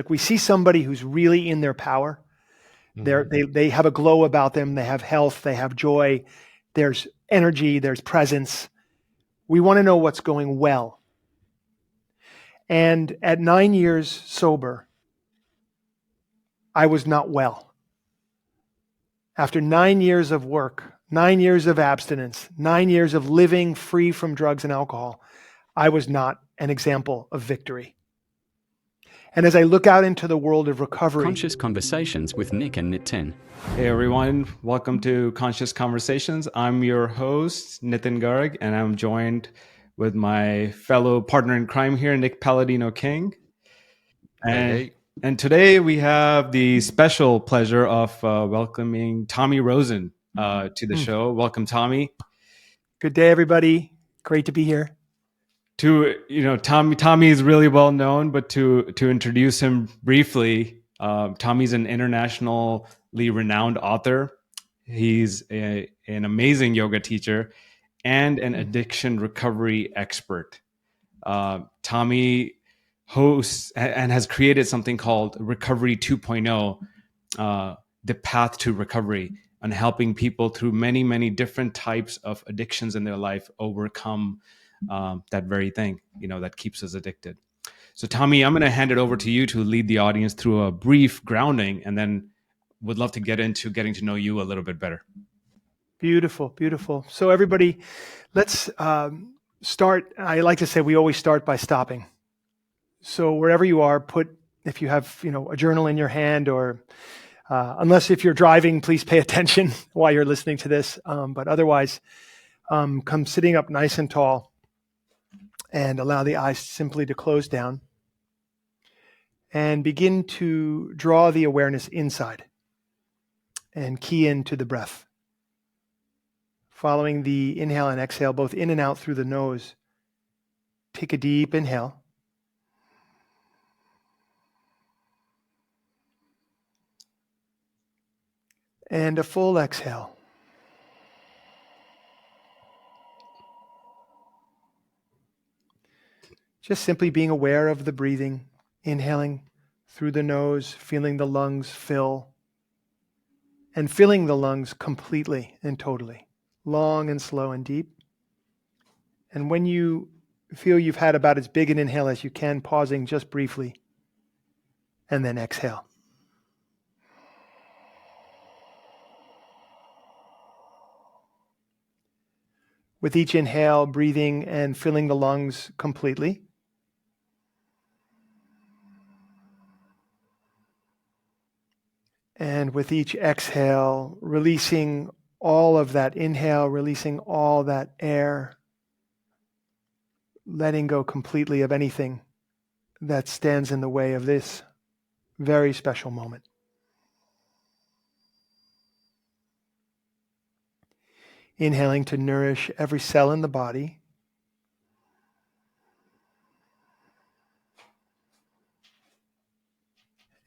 Like we see somebody who's really in their power. They have a glow about them. They have health. They have joy. There's energy. There's presence. We want to know what's going well. And at 9 years sober, I was not well. After 9 years of work, 9 years of abstinence, 9 years of living free from drugs and alcohol, I was not an example of victory. And as I look out into the world of recovery, Conscious Conversations with Nick and Nitin. Hey everyone, welcome to Conscious Conversations. I'm your host, Nitin Garg, and I'm joined with my fellow partner in crime here, Nick Palladino King. And today we have the special pleasure of welcoming Tommy Rosen to the show. Welcome, Tommy. Good day, everybody. Great to be here. Tommy is really well known, but to introduce him briefly, Tommy's an internationally renowned author. He's an amazing yoga teacher and an addiction recovery expert. Tommy hosts and has created something called Recovery 2.0, the path to recovery, and helping people through many, many different types of addictions in their life overcome that very thing, that keeps us addicted. So Tommy, I'm going to hand it over to you to lead the audience through a brief grounding, and then would love to get into getting to know you a little bit better. Beautiful, beautiful. So everybody, let's start. I like to say we always start by stopping. So wherever you are, if you have a journal in your hand, or unless if you're driving, please pay attention while you're listening to this. But otherwise, come sitting up nice and tall. And allow the eyes simply to close down and begin to draw the awareness inside and key into the breath. Following the inhale and exhale, both in and out through the nose, take a deep inhale. And a full exhale. Just simply being aware of the breathing, inhaling through the nose, feeling the lungs fill, and filling the lungs completely and totally, long and slow and deep. And when you feel you've had about as big an inhale as you can, pausing just briefly, and then exhale. With each inhale, breathing and filling the lungs completely. And with each exhale, releasing all of that inhale, releasing all that air, letting go completely of anything that stands in the way of this very special moment. Inhaling to nourish every cell in the body.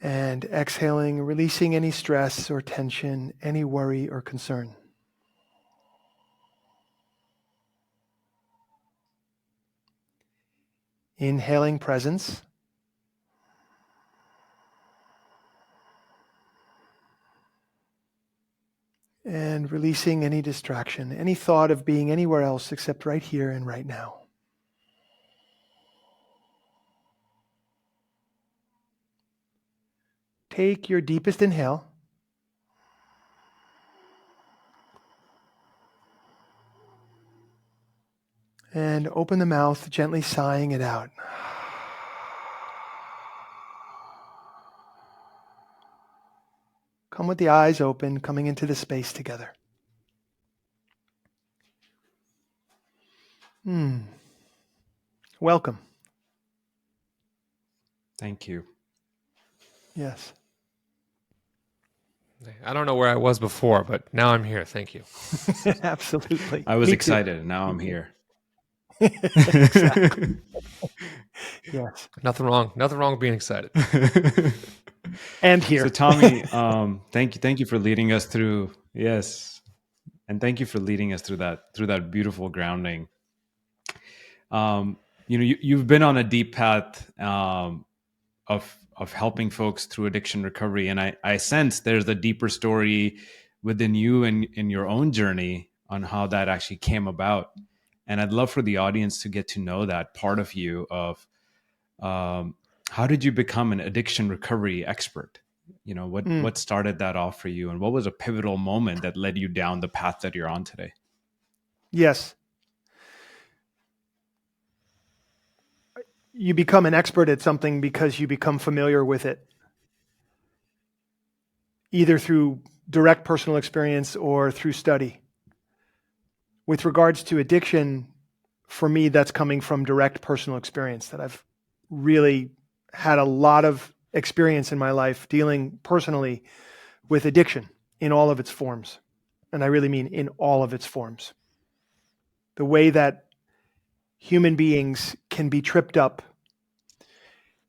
And exhaling, releasing any stress or tension, any worry or concern. Inhaling presence. And releasing any distraction, any thought of being anywhere else except right here and right now. Take your deepest inhale. And open the mouth, gently sighing it out. Come with the eyes open, coming into the space together. Welcome. Thank you. Yes. I don't know where I was before, but now I'm here. Thank you. Absolutely. I was excited, and now I'm here. Exactly. Yes. Nothing wrong with being excited. And here. So Tommy, thank you for leading us through. Yes, and thank you for leading us through that beautiful grounding. You've been on a deep path of helping folks through addiction recovery. And I sense there's a deeper story within you and in your own journey on how that actually came about. And I'd love for the audience to get to know that part of you of how did you become an addiction recovery expert? You know, what started that off for you, and what was a pivotal moment that led you down the path that you're on today? Yes. You become an expert at something because you become familiar with it, either through direct personal experience or through study. With regards to addiction, for me, that's coming from direct personal experience, that I've really had a lot of experience in my life dealing personally with addiction in all of its forms. And I really mean in all of its forms. The way that human beings can be tripped up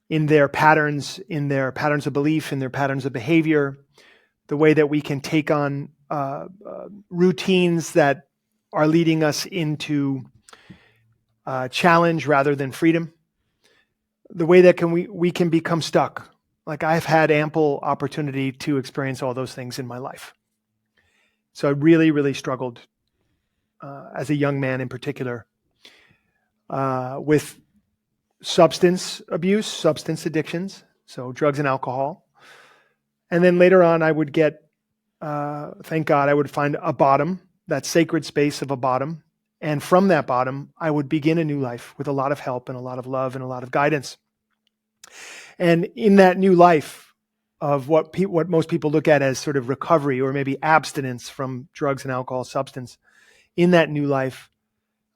in their patterns of belief, in their patterns of behavior, the way that we can take on routines that are leading us into challenge rather than freedom, the way that we can become stuck. Like, I've had ample opportunity to experience all those things in my life. So I really, really struggled as a young man in particular with substance abuse, substance addictions, so drugs and alcohol. And then later on, I would get, thank God, I would find a bottom, that sacred space of a bottom. And from that bottom, I would begin a new life with a lot of help and a lot of love and a lot of guidance. And in that new life of what most people look at as sort of recovery or maybe abstinence from drugs and alcohol, substance, in that new life,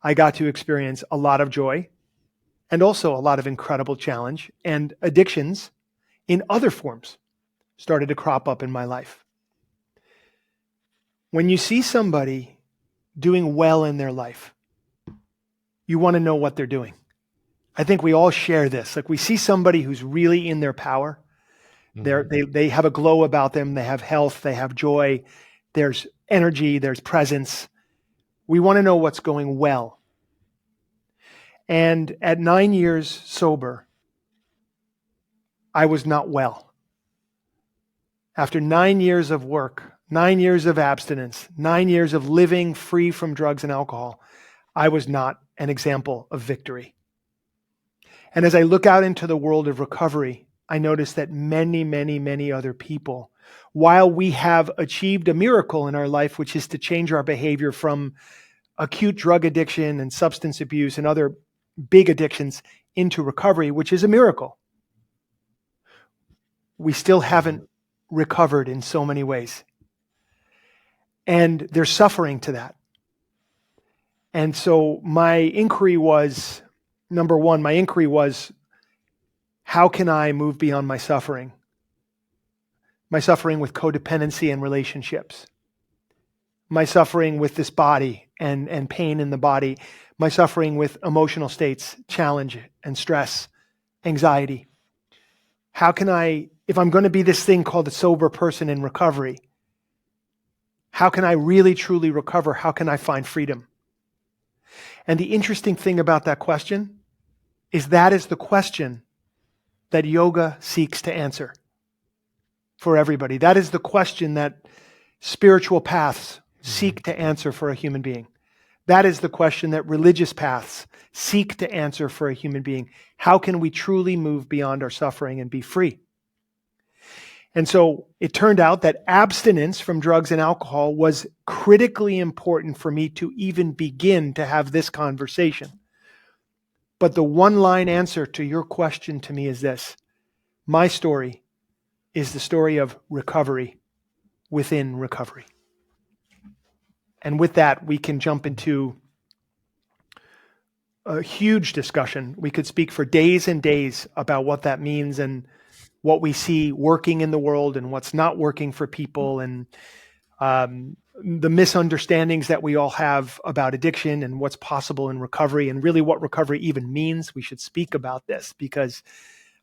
I got to experience a lot of joy and also a lot of incredible challenge, and addictions in other forms started to crop up in my life. When you see somebody doing well in their life, you want to know what they're doing. I think we all share this. Like, we see somebody who's really in their power. They have a glow about them. They have health. They have joy. There's energy. There's presence. We want to know what's going well. And at 9 years sober, I was not well. After 9 years of work, 9 years of abstinence, 9 years of living free from drugs and alcohol, I was not an example of victory. And as I look out into the world of recovery, I notice that many, many, many other people, while we have achieved a miracle in our life, which is to change our behavior from acute drug addiction and substance abuse and other big addictions into recovery, which is a miracle, we still haven't recovered in so many ways. And there's suffering to that. And so my inquiry was, number one, how can I move beyond my suffering? My suffering with codependency and relationships. My suffering with this body and pain in the body. My suffering with emotional states, challenge and stress, anxiety. How can I, if I'm going to be this thing called a sober person in recovery, how can I really truly recover? How can I find freedom? And the interesting thing about that question is that is the question that yoga seeks to answer for everybody. That is the question that spiritual paths seek to answer for a human being. That is the question that religious paths seek to answer for a human being. How can we truly move beyond our suffering and be free? And so it turned out that abstinence from drugs and alcohol was critically important for me to even begin to have this conversation. But the one-line answer to your question to me is this: my story is the story of recovery within recovery. And with that, we can jump into a huge discussion. We could speak for days and days about what that means and what we see working in the world and what's not working for people, and the misunderstandings that we all have about addiction and what's possible in recovery, and really what recovery even means. We should speak about this because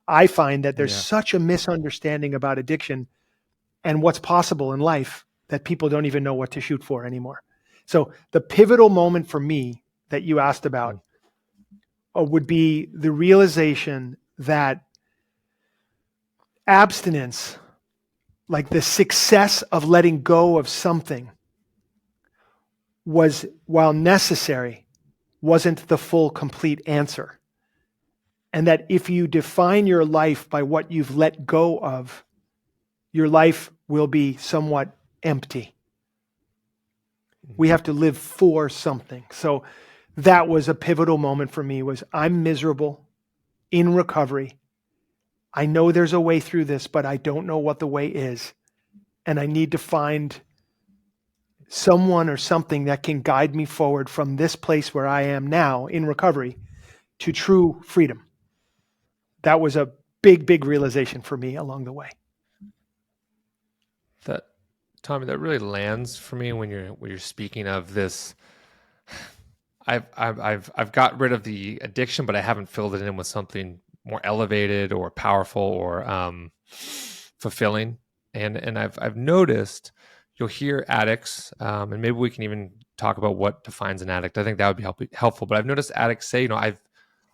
I find that there's such a misunderstanding about addiction and what's possible in life that people don't even know what to shoot for anymore. So the pivotal moment for me that you asked about would be the realization that abstinence, like the success of letting go of something, was, while necessary, wasn't the full, complete answer. And that if you define your life by what you've let go of, your life will be somewhat empty. We have to live for something. So that was a pivotal moment for me. Was I'm miserable in recovery. I know there's a way through this, but I don't know what the way is. And I need to find someone or something that can guide me forward from this place where I am now in recovery to true freedom. That was a big, big realization for me along the way. That, Tommy, that really lands for me when you're speaking of this. I've got rid of the addiction, but I haven't filled it in with something more elevated or powerful or fulfilling. And I've noticed you'll hear addicts, and maybe we can even talk about what defines an addict. I think that would be helpful. But I've noticed addicts say,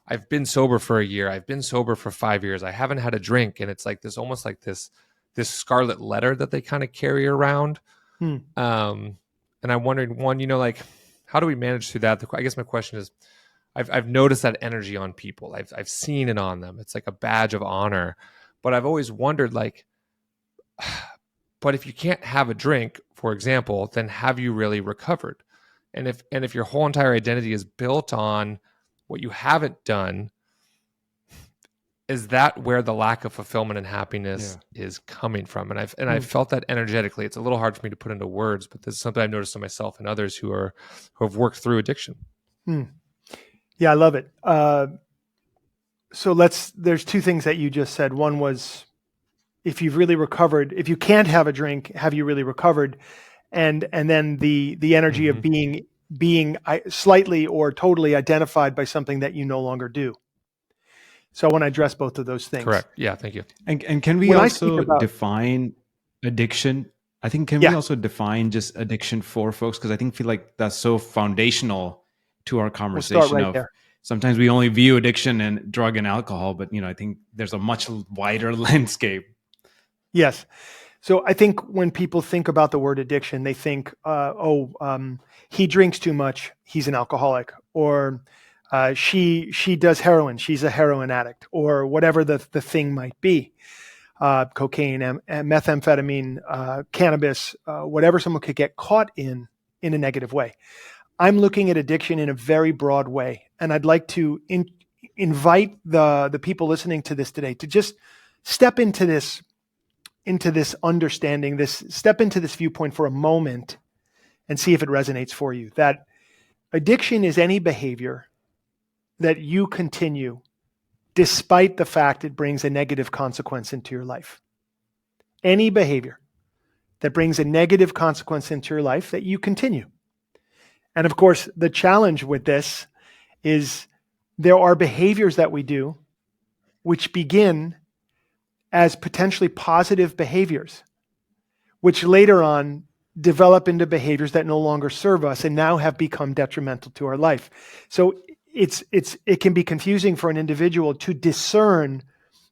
I've been sober for a year. I've been sober for 5 years. I haven't had a drink, and it's like this, almost like this scarlet letter that they kind of carry around. And I'm wondering, one, like, how do we manage through that? I guess my question is, I've noticed that energy on people. I've seen it on them. It's like a badge of honor. But I've always wondered, like, but if you can't have a drink, for example, then have you really recovered? And if your whole entire identity is built on what you haven't done, is that where the lack of fulfillment and happiness is coming from? And I've felt that energetically. It's a little hard for me to put into words, but this is something I've noticed in myself and others who have worked through addiction. Yeah, I love it. So there's two things that you just said. One was, if you've really recovered, if you can't have a drink, have you really recovered? And then the energy of being slightly or totally identified by something that you no longer do. So I want to address both of those things. Correct. Yeah, thank you. And can we When I also speak about- define addiction? I think, can we also define just addiction for folks? Because I feel like that's so foundational to our conversation. We'll start right there. Sometimes we only view addiction and drug and alcohol, but I think there's a much wider landscape. Yes. So I think when people think about the word addiction, they think, he drinks too much, he's an alcoholic, or she does heroin, she's a heroin addict, or whatever the thing might be. Cocaine, methamphetamine, cannabis, whatever someone could get caught in a negative way. I'm looking at addiction in a very broad way. And I'd like to invite the people listening to this today to just step into this understanding, step into this viewpoint for a moment and see if it resonates for you. That addiction is any behavior that you continue despite the fact it brings a negative consequence into your life. Any behavior that brings a negative consequence into your life that you continue. And of course, the challenge with this is there are behaviors that we do which begin as potentially positive behaviors, which later on develop into behaviors that no longer serve us and now have become detrimental to our life. So it can be confusing for an individual to discern.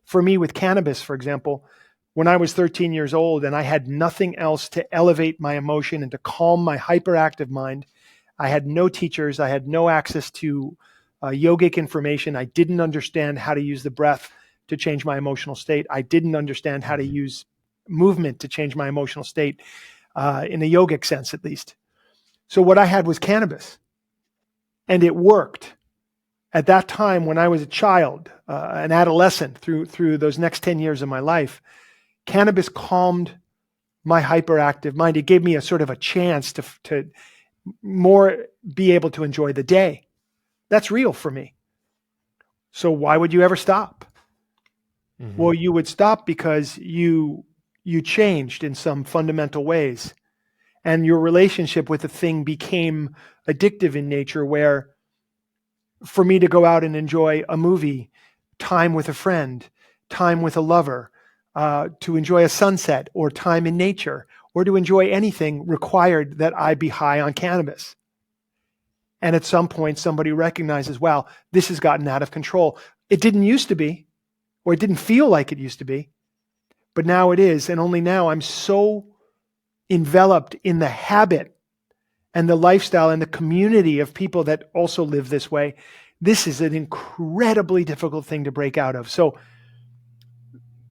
For me, with cannabis, for example, when I was 13 years old and I had nothing else to elevate my emotion and to calm my hyperactive mind, I had no teachers, I had no access to yogic information. I didn't understand how to use the breath to change my emotional state. I didn't understand how to use movement to change my emotional state, in a yogic sense, at least. So what I had was cannabis, and it worked. At that time, when I was a child, an adolescent, through those next 10 years of my life, cannabis calmed my hyperactive mind. It gave me a sort of a chance to more be able to enjoy the day. That's real for me. So why would you ever stop? Well, you would stop because you changed in some fundamental ways, and your relationship with the thing became addictive in nature, where for me to go out and enjoy a movie, time with a friend, time with a lover, to enjoy a sunset or time in nature, or to enjoy anything required that I be high on cannabis. And at some point, somebody recognizes, wow, this has gotten out of control. It didn't used to be, or it didn't feel like it used to be. but now it is. And only now I'm so enveloped in the habit and the lifestyle and the community of people that also live this way. This is an incredibly difficult thing to break out of. So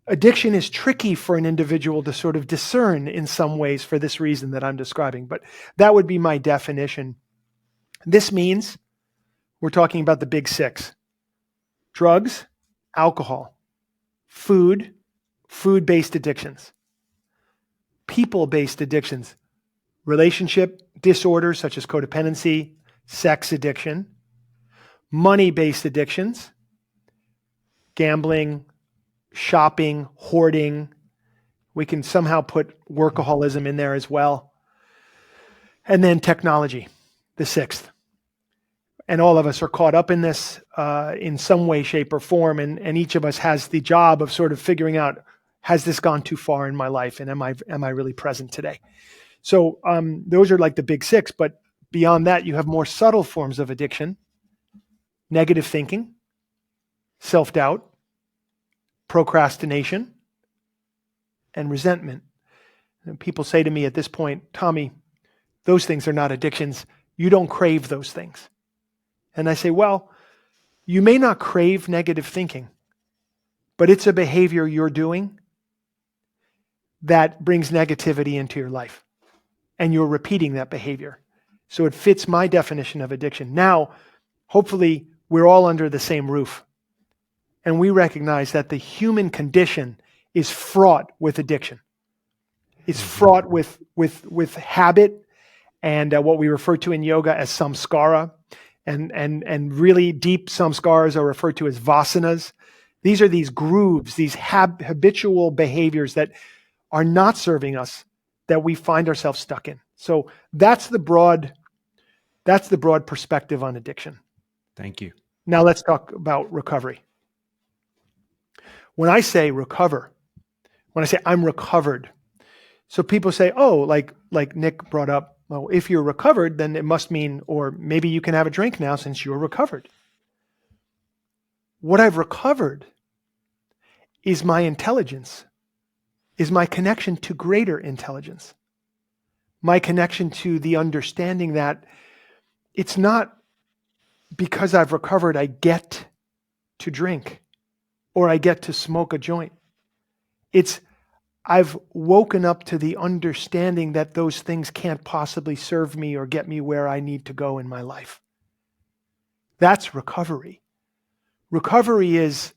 addiction is tricky for an individual to sort of discern in some ways for this reason that I'm describing, but that would be my definition. This means we're talking about the big six: drugs, alcohol, food, food-based addictions, people-based addictions, relationship disorders such as codependency, sex addiction, money-based addictions, gambling, shopping, hoarding. We can somehow put workaholism in there as well. And then technology, the sixth. And all of us are caught up in this in some way, shape, or form. And each of us has the job of sort of figuring out, has this gone too far in my life? And am I really present today? So those are like the big six. But beyond that, you have more subtle forms of addiction: negative thinking, self-doubt, procrastination, and resentment. And people say to me at this point, Tommy, those things are not addictions. You don't crave those things. And I say, well, you may not crave negative thinking, but it's a behavior you're doing that brings negativity into your life. And you're repeating that behavior. So it fits my definition of addiction. Now, hopefully, we're all under the same roof. And we recognize that the human condition is fraught with addiction. It's fraught with habit and what we refer to in yoga as samskara. And really deep samskaras are referred to as vasanas. These are these grooves, these habitual behaviors that are not serving us, that we find ourselves stuck in. So that's the broad perspective on addiction. Thank you. Now let's talk about recovery. When I say recover, when I say I'm recovered, so people say, oh, like Nick brought up, well, if you're recovered, then it must mean, or maybe you can have a drink now since you're recovered. What I've recovered is my intelligence, is my connection to greater intelligence, my connection to the understanding that it's not because I've recovered I get to drink or I get to smoke a joint. It's I've woken up to the understanding that those things can't possibly serve me or get me where I need to go in my life. That's recovery. Recovery is,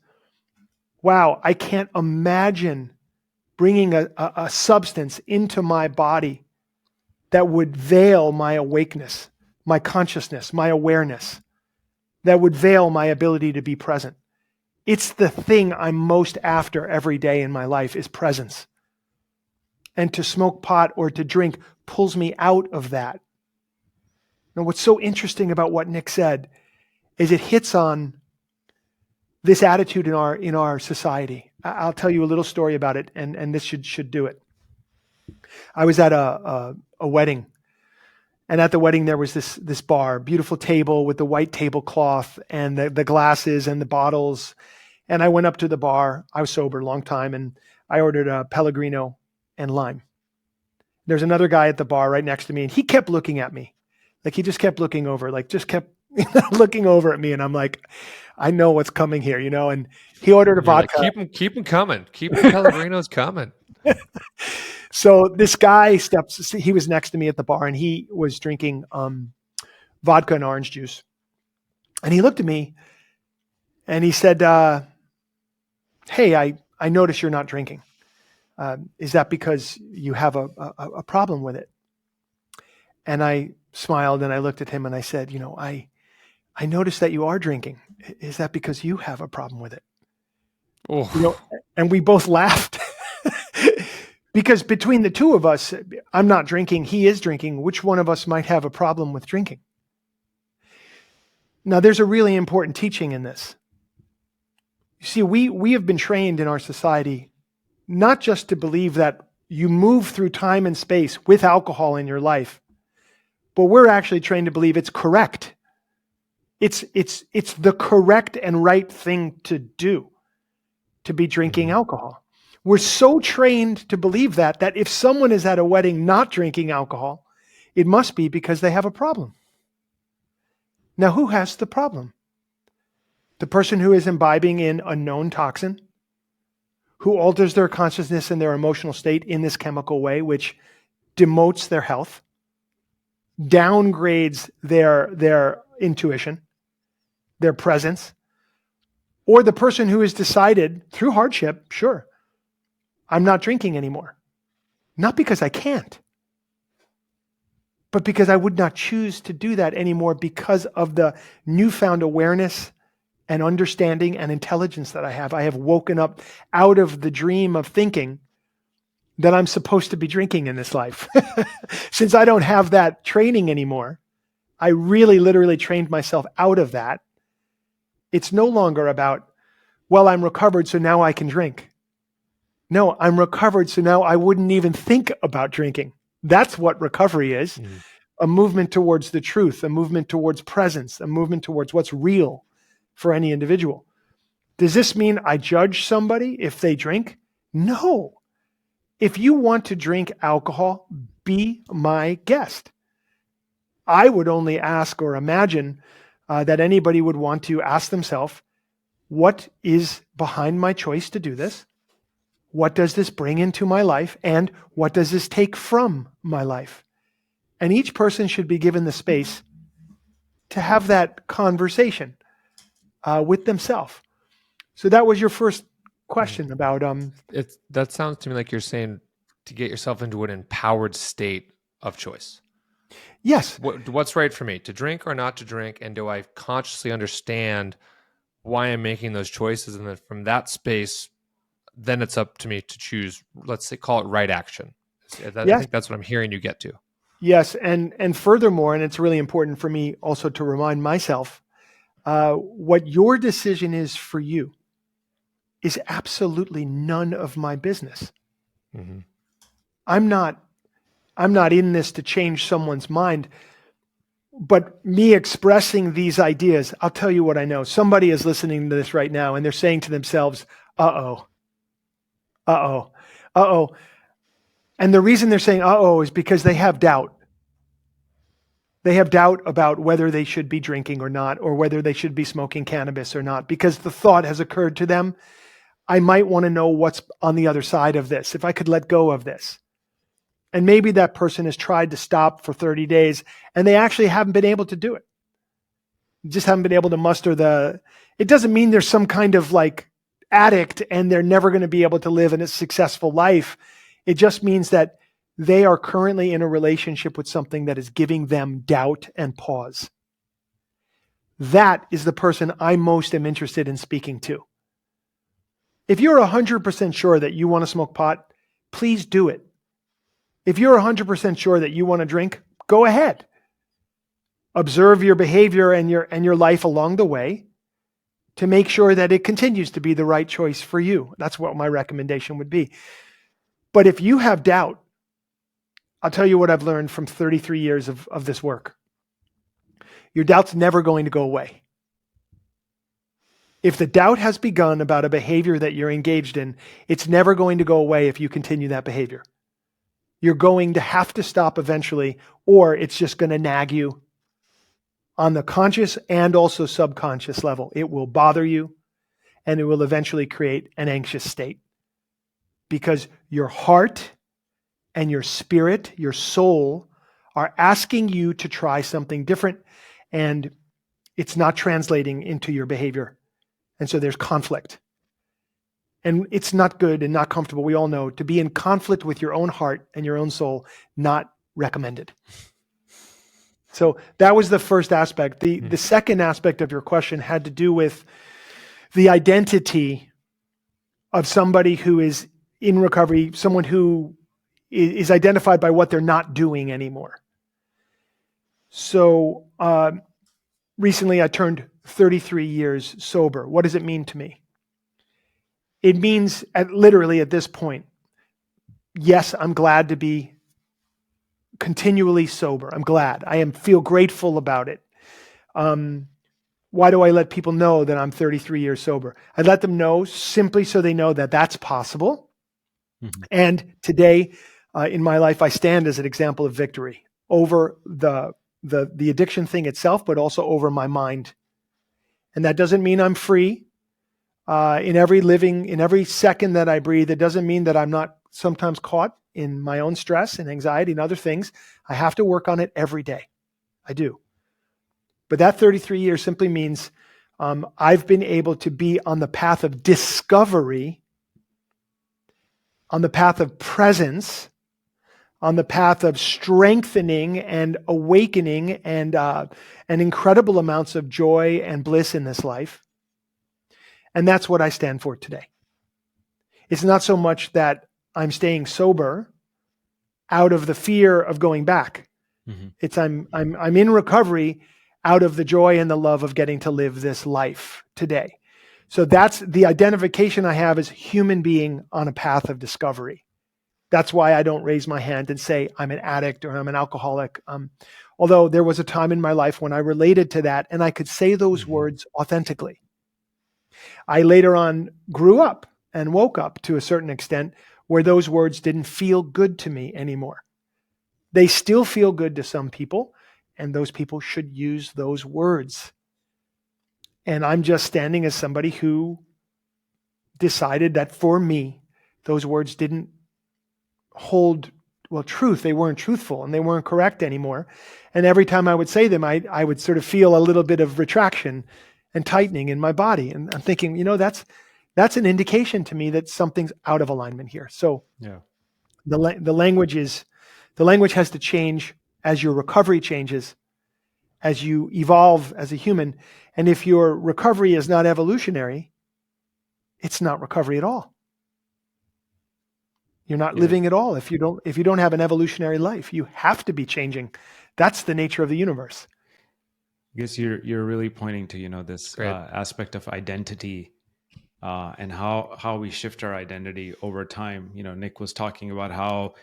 wow, I can't imagine bringing a substance into my body that would veil my awakeness, my consciousness, my awareness, that would veil my ability to be present. It's the thing I'm most after every day in my life is presence. And to smoke pot or to drink pulls me out of that. Now, what's so interesting about what Nick said is it hits on this attitude in our society. I'll tell you a little story about it, and this should do it. I was at a wedding, and at the wedding there was this bar, beautiful table with the white tablecloth and the glasses and the bottles. And I went up to the bar. I was sober a long time, and I ordered a Pellegrino and lime. There's another guy at the bar right next to me, and he kept looking at me. Like he just kept looking over, like just kept looking over at me. And I'm like, I know what's coming here, and he ordered a vodka. Like, keep them coming. Keep the Pellegrinos coming. So this guy he was next to me at the bar, and he was drinking vodka and orange juice. And he looked at me and he said, hey, I notice you're not drinking. Is that because you have a problem with it? And I smiled and I looked at him and I said, I noticed that you are drinking. Is that because you have a problem with it? Oh. And we both laughed because between the two of us, I'm not drinking, he is drinking. Which one of us might have a problem with drinking? Now, there's a really important teaching in this. You see, we have been trained in our society not just to believe that you move through time and space with alcohol in your life, but we're actually trained to believe it's correct. It's the correct and right thing to do, to be drinking alcohol. We're so trained to believe that if someone is at a wedding not drinking alcohol, it must be because they have a problem. Now, who has the problem? The person who is imbibing in a known toxin, who alters their consciousness and their emotional state in this chemical way, which demotes their health, downgrades their intuition, their presence, or the person who has decided through hardship, sure, I'm not drinking anymore. Not because I can't, but because I would not choose to do that anymore because of the newfound awareness and understanding and intelligence that I have. I have woken up out of the dream of thinking that I'm supposed to be drinking in this life. Since I don't have that training anymore, I really literally trained myself out of that. It's no longer about, well, I'm recovered, so now I can drink. No, I'm recovered, so now I wouldn't even think about drinking. That's what recovery is. A movement towards the truth, a movement towards presence, a movement towards what's real for any individual. Does this mean I judge somebody if they drink? No. If you want to drink alcohol, be my guest. I would only ask or imagine that anybody would want to ask themselves, what is behind my choice to do this? What does this bring into my life? And what does this take from my life? And each person should be given the space to have that conversation with themselves. So that was your first question about that sounds to me like you're saying to get yourself into an empowered state of choice. Yes. What's right for me, to drink or not to drink, and do I consciously understand why I'm making those choices? And then from that space, then it's up to me to choose, let's say, call it right action. Yes. I think that's what I'm hearing you get to. Yes, and furthermore, and it's really important for me also to remind myself, what your decision is for you is absolutely none of my business. Mm-hmm. I'm not in this to change someone's mind, but me expressing these ideas, I'll tell you what I know. Somebody is listening to this right now and they're saying to themselves, uh-oh. And the reason they're saying uh-oh is because they have doubt. They have doubt about whether they should be drinking or not, or whether they should be smoking cannabis or not, because the thought has occurred to them, I might want to know what's on the other side of this, if I could let go of this. And maybe that person has tried to stop for 30 days and they actually haven't been able to do it. Just haven't been able to muster it doesn't mean there's some kind of like addict and they're never going to be able to live a successful life. It just means that they are currently in a relationship with something that is giving them doubt and pause. That is the person I most am interested in speaking to. If you're 100% sure that you want to smoke pot, please do it. If you're 100% sure that you want to drink, go ahead. Observe your behavior and your life along the way to make sure that it continues to be the right choice for you. That's what my recommendation would be. But if you have doubt, I'll tell you what I've learned from 33 years of this work. Your doubt's never going to go away. If the doubt has begun about a behavior that you're engaged in, it's never going to go away if you continue that behavior. You're going to have to stop eventually, or it's just going to nag you on the conscious and also subconscious level. It will bother you, and it will eventually create an anxious state. Because your heart and your spirit, your soul, are asking you to try something different, and it's not translating into your behavior. And so there's conflict. And it's not good and not comfortable. We all know to be in conflict with your own heart and your own soul, not recommended. So that was the first aspect. The second aspect of your question had to do with the identity of somebody who is in recovery, someone who is identified by what they're not doing anymore. So recently I turned 33 years sober. What does it mean to me? It means literally at this point, yes, I'm glad to be continually sober. I'm glad. Feel grateful about it. Why do I let people know that I'm 33 years sober? I let them know simply so they know that that's possible. Mhm. And today in my life, I stand as an example of victory over the addiction thing itself, but also over my mind. And that doesn't mean I'm free in every second that I breathe. It doesn't mean that I'm not sometimes caught in my own stress and anxiety and other things. I have to work on it every day. I do. But that 33 years simply means I've been able to be on the path of discovery, on the path of presence, on the path of strengthening and awakening and incredible amounts of joy and bliss in this life. And that's what I stand for today. It's not so much that I'm staying sober out of the fear of going back. Mhm. It's I'm in recovery out of the joy and the love of getting to live this life today. So that's the identification I have as human being on a path of discovery. That's why I don't raise my hand and say I'm an addict or I'm an alcoholic. Although there was a time in my life when I related to that and I could say those words authentically. I later on grew up and woke up to a certain extent where those words didn't feel good to me anymore. They still feel good to some people, and those people should use those words. And I'm just standing as somebody who decided that for me, those words didn't hold, well, truth. They weren't truthful and they weren't correct anymore. And every time I would say them, I would sort of feel a little bit of retraction and tightening in my body. And I'm thinking, that's an indication to me that something's out of alignment here. So Yeah. the language has to change as your recovery changes, as you evolve as a human. And if your recovery is not evolutionary, it's not recovery at all. You're not Yeah. living at all if you don't have an evolutionary life. You have to be changing. That's the nature of the universe. I guess you're really pointing to this Great. aspect of identity and how we shift our identity over time. Nick was talking about how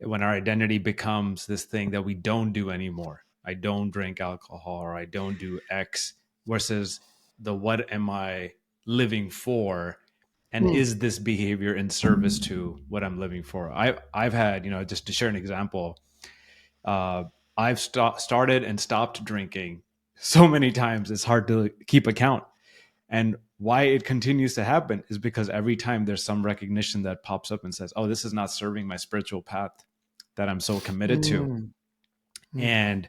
when our identity becomes this thing that we don't do anymore. I don't drink alcohol or I don't do X versus the what am I living for, and Mm. is this behavior in service to what I'm living for? I've had just to share an example. Uh, I've started and stopped drinking so many times it's hard to keep account. And why it continues to happen is because every time there's some recognition that pops up and says, oh, this is not serving my spiritual path that I'm so committed to. Mm. Mm. And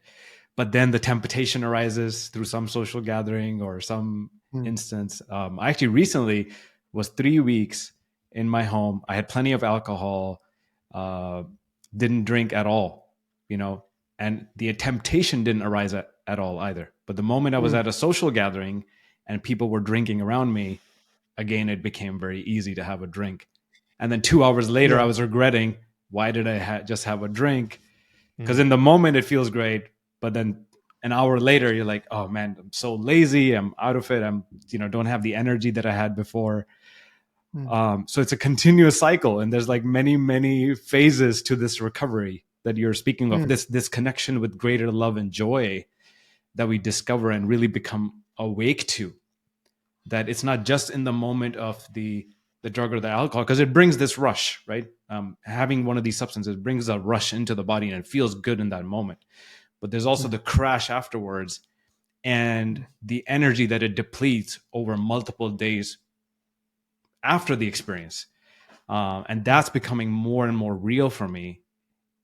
but then the temptation arises through some social gathering or some Mm. instance. I actually recently was 3 weeks in my home. I had plenty of alcohol, uh, didn't drink at all, and the temptation didn't arise at all either. But the moment I was Mm. at a social gathering and people were drinking around me, again, it became very easy to have a drink. And then 2 hours later, Yeah. I was regretting, why did I just have a drink? Because Mm. in the moment it feels great, but then an hour later you're like, oh man, I'm so lazy, I'm out of it, I'm don't have the energy that I had before. Mm. So it's a continuous cycle, and there's like many phases to this recovery that you're speaking of. Mm. This connection with greater love and joy that we discover and really become awake to, that it's not just in the moment of the drug or the alcohol, because it brings this rush, right? Having one of these substances brings a rush into the body and it feels good in that moment. But there's also Mm. the crash afterwards and the energy that it depletes over multiple days after the experience. And that's becoming more and more real for me.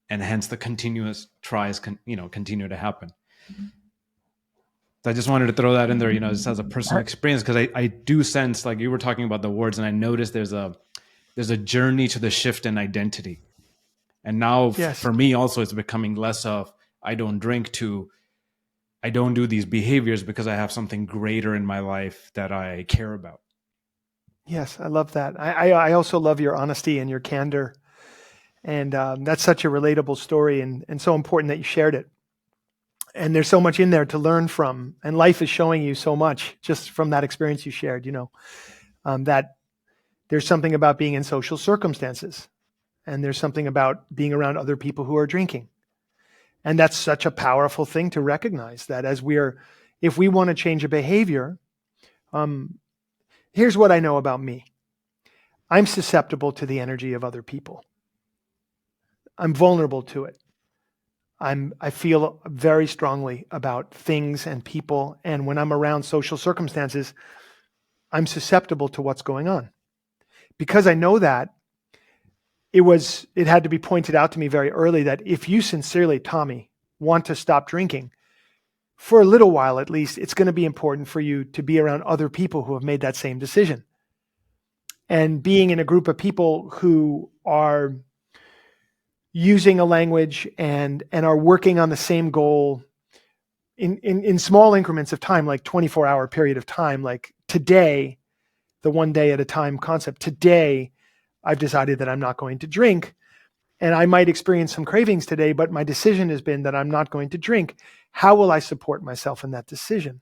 And hence the continuous tries continue to happen. So I just wanted to throw that in there, just as a personal experience, because I do sense, like you were talking about the words, and I noticed there's a journey to the shift in identity. And now Yes. for me also, it's becoming less of I don't drink to I don't do these behaviors because I have something greater in my life that I care about. Yes, I love that. I also love your honesty and your candor. And that's such a relatable story and so important that you shared it. And there's so much in there to learn from. And life is showing you so much just from that experience you shared, that there's something about being in social circumstances. And there's something about being around other people who are drinking. And that's such a powerful thing to recognize, that if we want to change a behavior, here's what I know about me. I'm susceptible to the energy of other people. I'm vulnerable to it. I feel very strongly about things and people, and when I'm around social circumstances, I'm susceptible to what's going on. Because I know that, it had to be pointed out to me very early that if you sincerely, Tommy, want to stop drinking, for a little while at least, it's going to be important for you to be around other people who have made that same decision. And being in a group of people who are using a language and are working on the same goal in small increments of time, like 24-hour period of time, like today, the one day at a time concept. Today, I've decided that I'm not going to drink, and I might experience some cravings today, but my decision has been that I'm not going to drink. How will I support myself in that decision?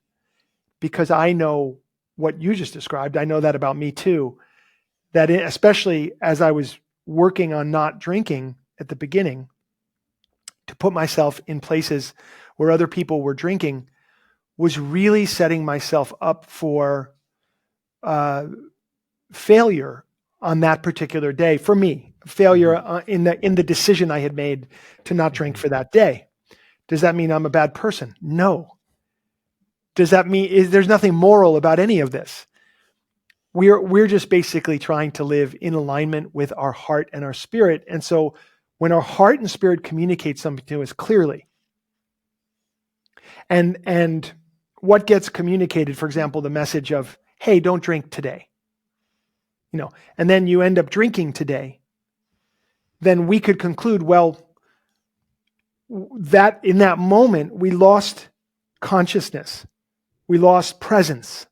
Because I know what you just described. I know that about me too, that especially as I was working on not drinking at the beginning, to put myself in places where other people were drinking was really setting myself up for failure on that particular day. For me, failure in the decision I had made to not drink for that day. Does that mean I'm a bad person? No. Does that mean there's nothing moral about any of this? We're just basically trying to live in alignment with our heart and our spirit. And so when our heart and spirit communicate something to us clearly, and what gets communicated, for example, the message of, hey, don't drink today, and then you end up drinking today, then we could conclude, well, that in that moment, we lost consciousness. We lost presence.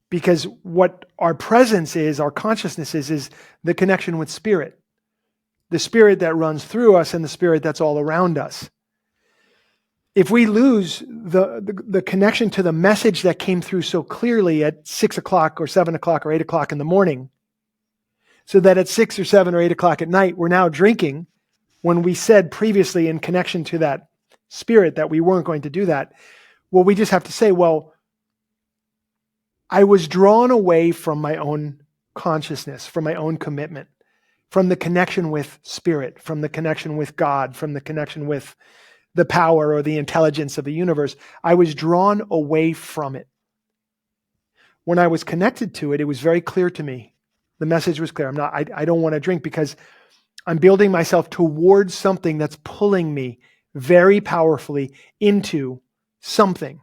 Because what our presence is, our consciousness is the connection with spirit. The spirit that runs through us and the spirit that's all around us. If we lose the connection to the message that came through so clearly at 6 o'clock or 7 o'clock or 8 o'clock in the morning, so that at 6 or 7 or 8 o'clock at night, we're now drinking, when we said previously in connection to that spirit that we weren't going to do that, well, we just have to say, well, I was drawn away from my own consciousness, from my own commitment, from the connection with spirit, from the connection with God, from the connection with the power or the intelligence of the universe. I was drawn away from it. When I was connected to it, it was very clear to me. The message was clear. I don't want to drink because I'm building myself towards something that's pulling me very powerfully into something.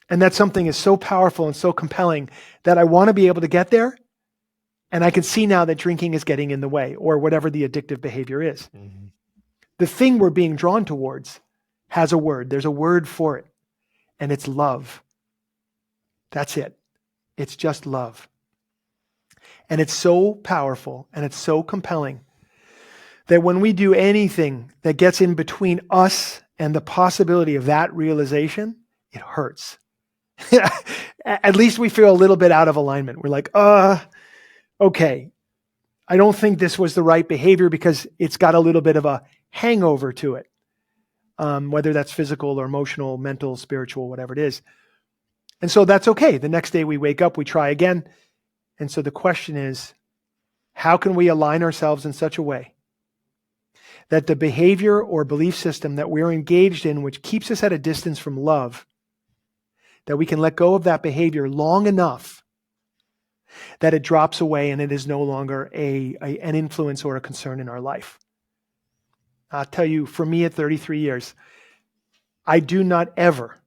And that something is so powerful and so compelling that I want to be able to get there. And I can see now that drinking is getting in the way, or whatever the addictive behavior is. Mm-hmm. The thing we're being drawn towards has a word. There's a word for it. And it's love. That's it. It's just love. And it's so powerful and it's so compelling that when we do anything that gets in between us and the possibility of that realization, it hurts. At least we feel a little bit out of alignment. We're like, okay, I don't think this was the right behavior because it's got a little bit of a hangover to it, whether that's physical or emotional, mental, spiritual, whatever it is. And so that's okay. The next day we wake up, we try again. And so the question is, how can we align ourselves in such a way that the behavior or belief system that we're engaged in, which keeps us at a distance from love, that we can let go of that behavior long enough that it drops away and it is no longer an influence or a concern in our life. I'll tell you, for me at 33 years, I do not ever,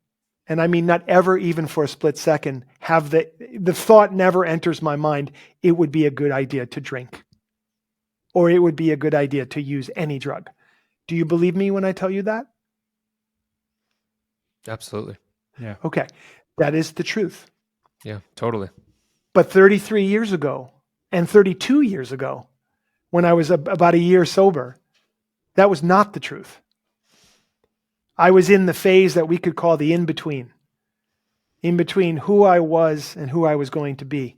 and I mean not ever even for a split second, have the thought never enters my mind, it would be a good idea to drink. Or it would be a good idea to use any drug. Do you believe me when I tell you that? Absolutely. Yeah. Okay. That is the truth. Yeah, totally. But 33 years ago and 32 years ago, when I was about a year sober, that was not the truth. I was in the phase that we could call the in-between who I was and who I was going to be,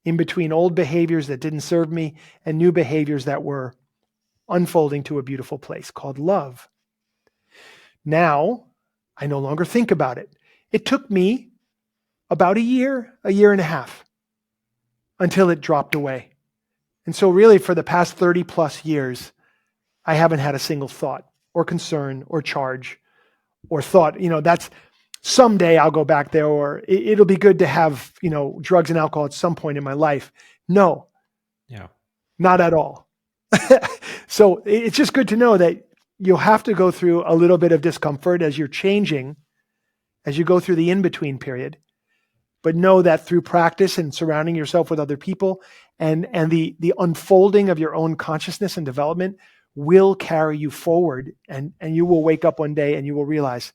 in between old behaviors that didn't serve me and new behaviors that were unfolding to a beautiful place called love. Now, I no longer think about it. It took me about a year and a half until it dropped away. And so really for the past 30 plus years, I haven't had a single thought or concern or charge or thought, that's someday I'll go back there, or it'll be good to have, drugs and alcohol at some point in my life. No, Yeah. not at all. So it's just good to know that you'll have to go through a little bit of discomfort as you're changing, as you go through the in-between period. But know that through practice and surrounding yourself with other people and the unfolding of your own consciousness and development will carry you forward. And you will wake up one day and you will realize,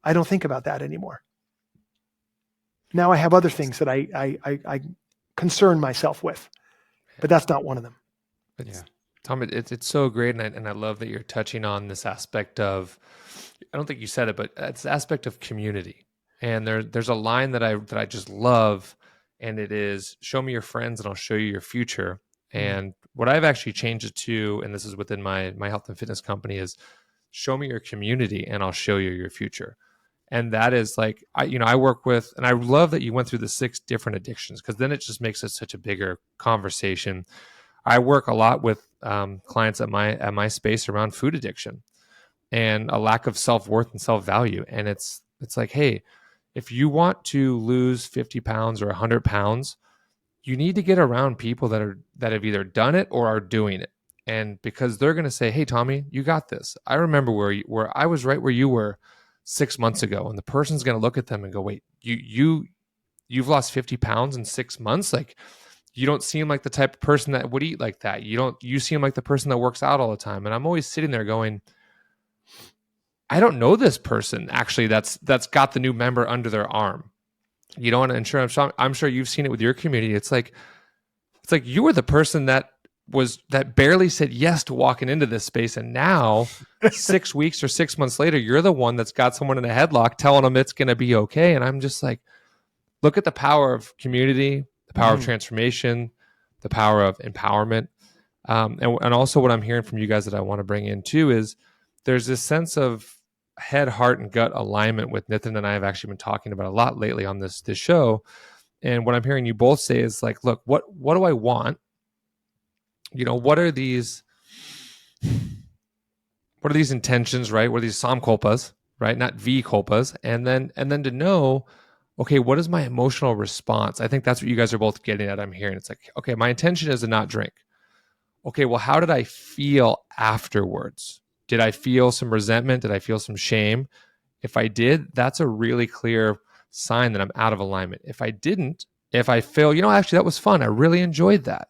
I don't think about that anymore. Now I have other things that I concern myself with, but that's not one of them. Tom, it's so great, and I love that you're touching on this aspect of, I don't think you said it, but it's the aspect of community. And there's a line that I just love, and it is, show me your friends and I'll show you your future. And what I've actually changed it to, and this is within my health and fitness company, is show me your community and I'll show you your future. And that is like, I work with, and I love that you went through the 6 different addictions, because then it just makes it such a bigger conversation. I work a lot with clients at my space around food addiction and a lack of self-worth and self-value. And it's like, hey, if you want to lose 50 pounds or 100 pounds, you need to get around people that have either done it or are doing it. And because they're going to say, hey, Tommy, you got this. I remember where I was right where you were 6 months ago. And the person's going to look at them and go, wait, you've lost 50 pounds in 6 months? Like, you don't seem like the type of person that would eat like that. You seem like the person that works out all the time. And I'm always sitting there going, I don't know this person actually that's got the new member under their arm. And I'm sure you've seen it with your community. It's like you were the person that barely said yes to walking into this space, and now 6 weeks or 6 months later, you're the one that's got someone in a headlock telling them it's going to be okay. And I'm just like, look at the power of community, the power of transformation, the power of empowerment, and also what I'm hearing from you guys that I want to bring in too is there's this sense of head, heart, and gut alignment with Nitin and I have actually been talking about a lot lately on this show. And what I'm hearing you both say is like, look, what do I want? What are these intentions, right? What are these samkalpas, right? Not vikalpas. And then to know, okay, what is my emotional response? I think that's what you guys are both getting at. I'm hearing it's like, okay, my intention is to not drink. Okay, well, how did I feel afterwards? Did I feel some resentment? Did I feel some shame? If I did, that's a really clear sign that I'm out of alignment. If I didn't, if I feel, actually, that was fun. I really enjoyed that.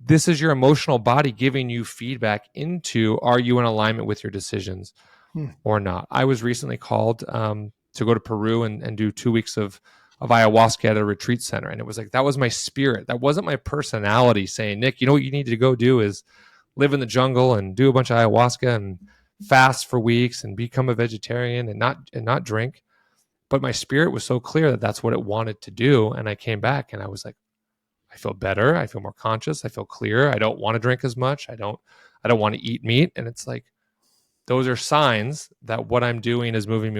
This is your emotional body giving you feedback into, are you in alignment with your decisions or not? I was recently called to go to Peru and do 2 weeks of ayahuasca at a retreat center. And it was like, that was my spirit. That wasn't my personality saying, Nick, what you need to go do is live in the jungle and do a bunch of ayahuasca and fast for weeks and become a vegetarian and not drink. But my spirit was so clear that that's what it wanted to do. And I came back and I was like, I feel better. I feel more conscious. I feel clear. I don't want to drink as much. I don't want to eat meat. And it's like, those are signs that what I'm doing is moving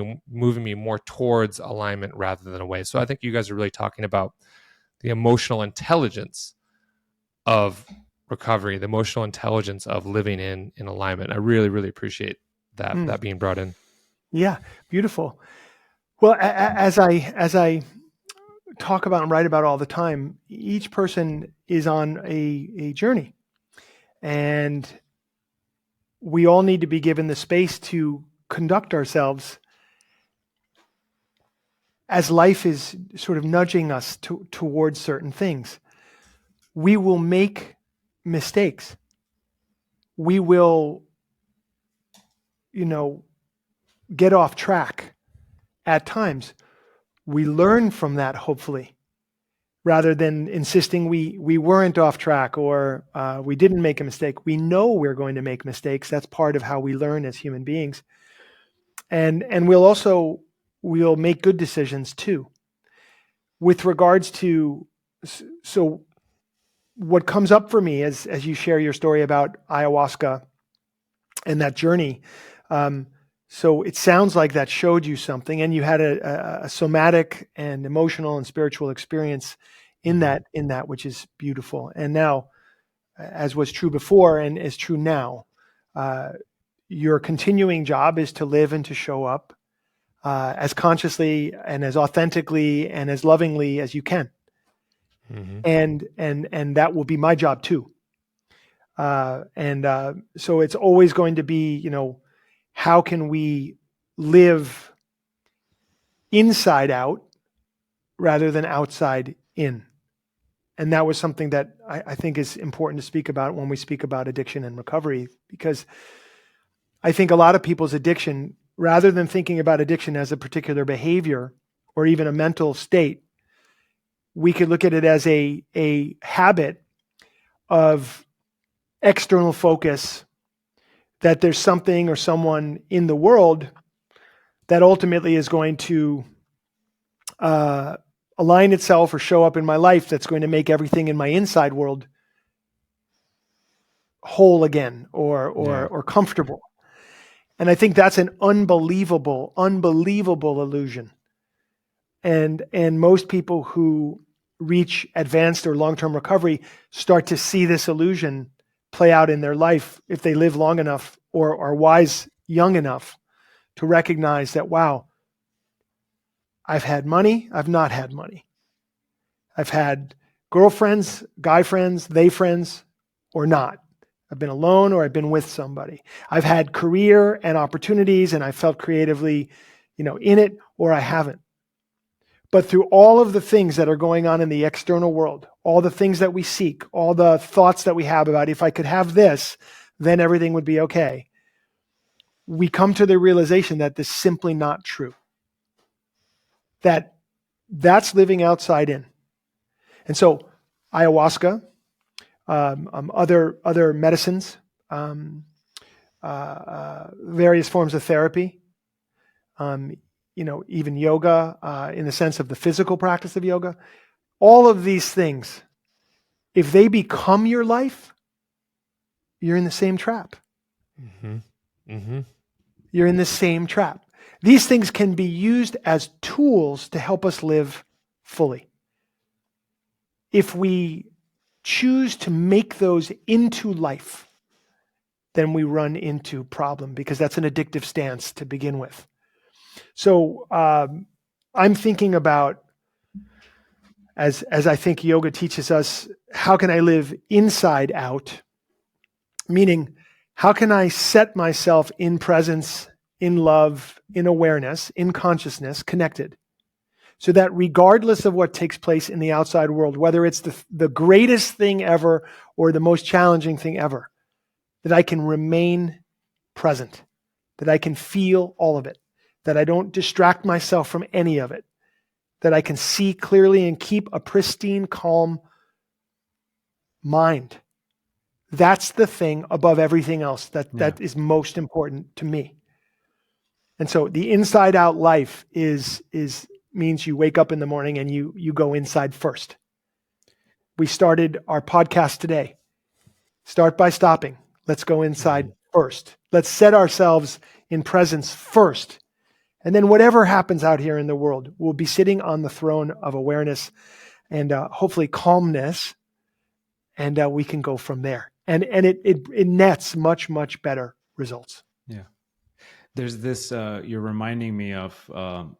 me more towards alignment rather than away. So I think you guys are really talking about the emotional intelligence of recovery, the emotional intelligence of living in alignment. I really, really appreciate that being brought in. Yeah, beautiful. Well, as I talk about and write about all the time, each person is on a journey, and we all need to be given the space to conduct ourselves as life is sort of nudging us towards certain things. We will make mistakes. We will, get off track at times. We learn from that, hopefully, rather than insisting we weren't off track or we didn't make a mistake. We know we're going to make mistakes. That's part of how we learn as human beings. And we'll make good decisions too. With regards to, so what comes up for me as you share your story about ayahuasca and that journey, so it sounds like that showed you something, and you had a somatic and emotional and spiritual experience in that, which is beautiful. And now as was true before and is true now. Your continuing job is to live and to show up as consciously and as authentically and as lovingly as you can. Mm-hmm. And that will be my job too. So it's always going to be, how can we live inside out rather than outside in? And that was something that I think is important to speak about when we speak about addiction and recovery, because I think a lot of people's addiction, rather than thinking about addiction as a particular behavior or even a mental state, we could look at it as a habit of external focus, that there's something or someone in the world that ultimately is going to align itself or show up in my life that's going to make everything in my inside world whole again or comfortable. And I think that's an unbelievable illusion. And most people who reach advanced or long-term recovery start to see this illusion play out in their life if they live long enough or are wise young enough to recognize that, wow, I've had money, I've not had money. I've had girlfriends, guy friends, they friends, or not. I've been alone or I've been with somebody. I've had career and opportunities and I felt creatively, in it, or I haven't. But through all of the things that are going on in the external world, all the things that we seek, all the thoughts that we have about if I could have this, then everything would be okay. We come to the realization that this is simply not true. That's living outside in. And so ayahuasca, other medicines, various forms of therapy, even yoga, in the sense of the physical practice of yoga, all of these things, if they become your life, you're in the same trap. Mm-hmm. Mm-hmm. You're in the same trap. These things can be used as tools to help us live fully. If we choose to make those into life, then we run into problem, because that's an addictive stance to begin with. So I'm thinking about, as I think yoga teaches us, how can I live inside out? Meaning, how can I set myself in presence, in love, in awareness, in consciousness, connected, so that regardless of what takes place in the outside world, whether it's the greatest thing ever or the most challenging thing ever, that I can remain present, that I can feel all of it, that I don't distract myself from any of it, that I can see clearly and keep a pristine, calm mind. That's the thing above everything else that is most important to me. And so the inside out life means you wake up in the morning and you go inside first. We started our podcast today. Start by stopping. Let's go inside first. Let's set ourselves in presence first. And then whatever happens out here in the world, we'll be sitting on the throne of awareness and hopefully calmness, and we can go from there. And it nets much, much better results. Yeah. There's this, you're reminding me of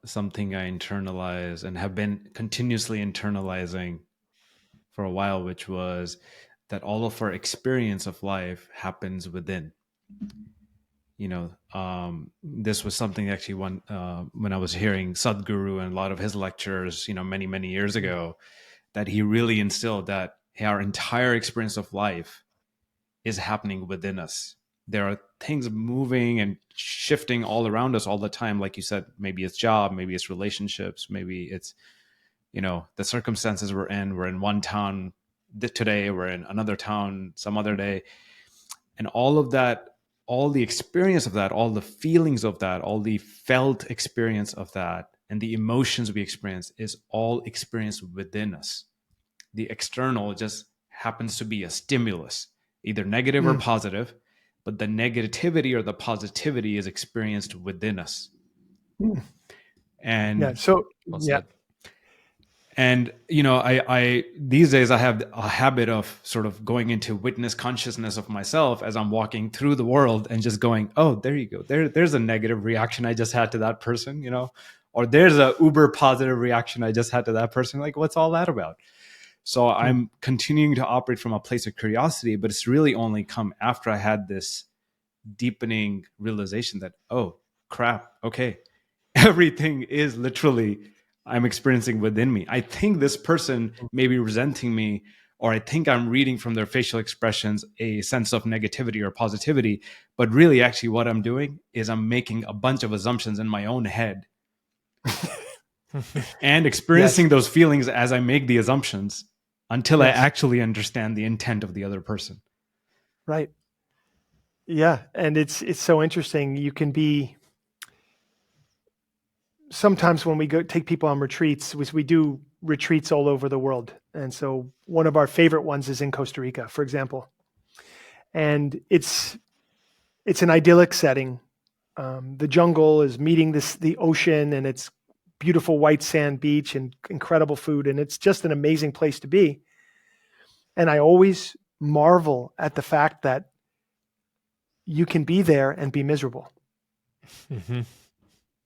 something I internalize and have been continuously internalizing for a while, which was that all of our experience of life happens within. This was something actually when I was hearing Sadhguru and a lot of his lectures, many, many years ago, that he really instilled that our entire experience of life is happening within us. There are things moving and shifting all around us all the time. Like you said, maybe it's job, maybe it's relationships, maybe it's, the circumstances we're in. We're in one town today, we're in another town some other day. And all of that, all the experience of that, all the feelings of that, all the felt experience of that, and the emotions we experience is all experienced within us. The external just happens to be a stimulus, either negative or positive, but the negativity or the positivity is experienced within us. And yeah, so Well yeah, said. And I these days I have a habit of sort of going into witness consciousness of myself as I'm walking through the world and just going, oh, there you go, there's a negative reaction I just had to that person, or there's a uber positive reaction I just had to that person. Like, what's all that about? So I'm continuing to operate from a place of curiosity, but it's really only come after I had this deepening realization that, oh crap, okay, everything is literally I'm experiencing within me. I think this person may be resenting me, or I think I'm reading from their facial expressions a sense of negativity or positivity. But really, actually, what I'm doing is I'm making a bunch of assumptions in my own head and experiencing Yes. those feelings as I make the assumptions until I Yes. actually understand the intent of the other person. Right. Yeah. And it's so interesting. You can be, sometimes when we go take people on retreats, we do retreats all over the world. And so one of our favorite ones is in Costa Rica, for example. And it's an idyllic setting. The jungle is meeting the ocean, and it's beautiful white sand beach and incredible food. And it's just an amazing place to be. And I always marvel at the fact that you can be there and be miserable. Mm-hmm.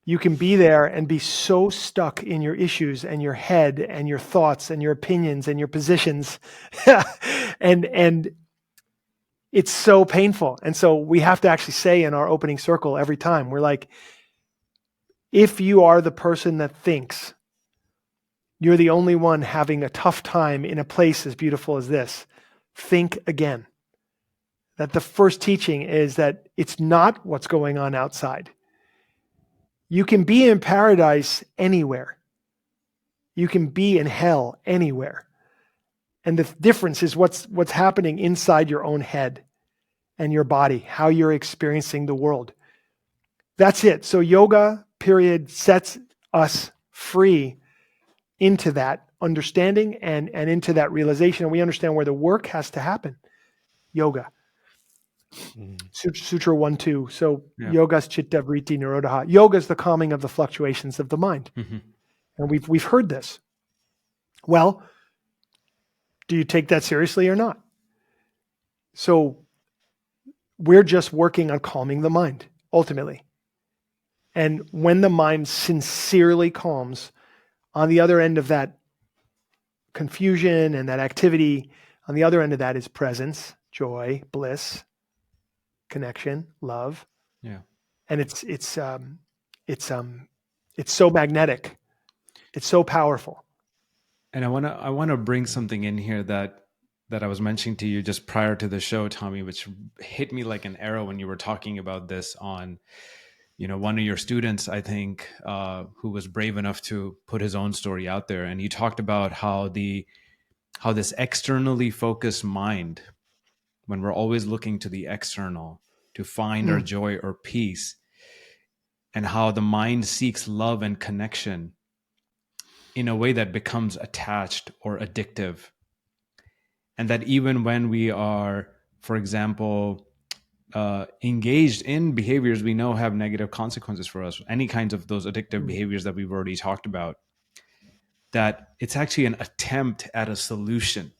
You can be there and be so stuck in your issues and your head and your thoughts and your opinions and your positions. and it's so painful. And so we have to actually say in our opening circle every time, we're like, if you are the person that thinks you're the only one having a tough time in a place as beautiful as this, think again. That the first teaching is that it's not what's going on outside. You can be in paradise anywhere. You can be in hell anywhere. And the difference is what's happening inside your own head and your body, how you're experiencing the world. That's it. So yoga, period, sets us free into that understanding and into that realization. And we understand where the work has to happen. Yoga. Sutra 1-2. So yoga's chitta vritti nirodha. Yoga is the calming of the fluctuations of the mind. Mm-hmm. And we've heard this. Well, do you take that seriously or not? So we're just working on calming the mind, ultimately. And when the mind sincerely calms, on the other end of that confusion and that activity, on the other end of that is presence, joy, bliss, connection, love. Yeah. And it's so magnetic. It's so powerful. And I want to bring something in here that I was mentioning to you just prior to the show, Tommy, which hit me like an arrow when you were talking about this on, one of your students, I think, who was brave enough to put his own story out there. And he talked about how this externally focused mind, when we're always looking to the external to find our joy or peace, and how the mind seeks love and connection in a way that becomes attached or addictive. And that even when we are, for example, engaged in behaviors we know have negative consequences for us, any kinds of those addictive behaviors that we've already talked about, that it's actually an attempt at a solution.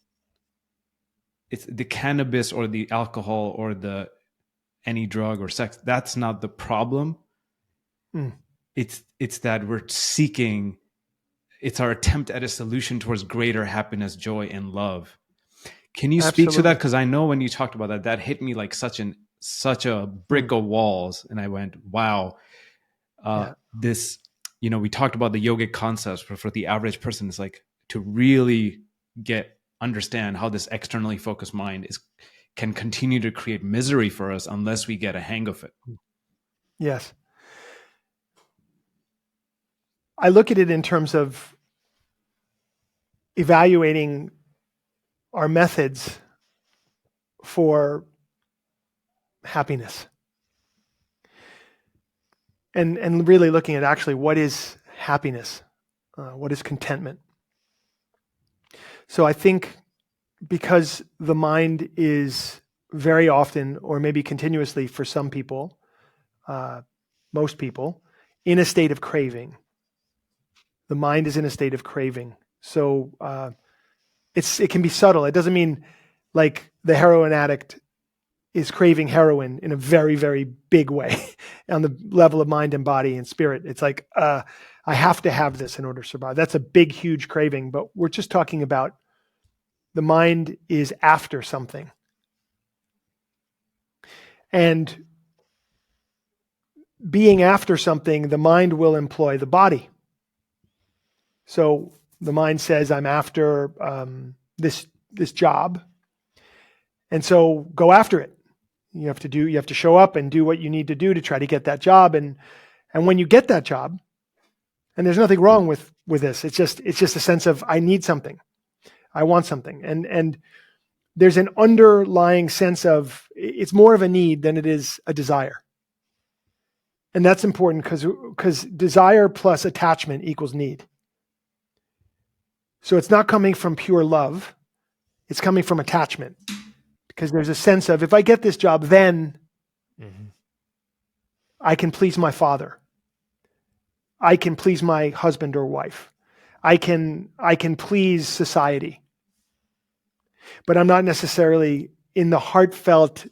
It's the cannabis or the alcohol or any drug or sex. That's not the problem. It's that we're seeking, it's our attempt at a solution towards greater happiness, joy, and love. Can you speak to that? Because I know when you talked about that hit me like such a brick of walls. And I went, wow, this, we talked about the yogic concepts, but for the average person, it's like to really understand how this externally focused mind can continue to create misery for us unless we get a hang of it. Yes. I look at it in terms of evaluating our methods for happiness. And really looking at actually what is happiness, what is contentment. So I think because the mind is very often, or maybe continuously for some people, most people, in a state of craving. The mind is in a state of craving. So it can be subtle. It doesn't mean like the heroin addict is craving heroin in a very, very big way on the level of mind and body and spirit. It's like, I have to have this in order to survive. That's a big, huge craving, but we're just talking about the mind is after something. And being after something, the mind will employ the body. So the mind says, I'm after this job. And so go after it. You have to show up and do what you need to do to try to get that job. And when you get that job, and there's nothing wrong with this, it's just a sense of, I need something. I want something. And there's an underlying sense of, it's more of a need than it is a desire. And that's important because desire plus attachment equals need. So it's not coming from pure love. It's coming from attachment. Because there's a sense of, if I get this job, then I can please my father. I can please my husband or wife. I can please society. But I'm not necessarily in the heartfelt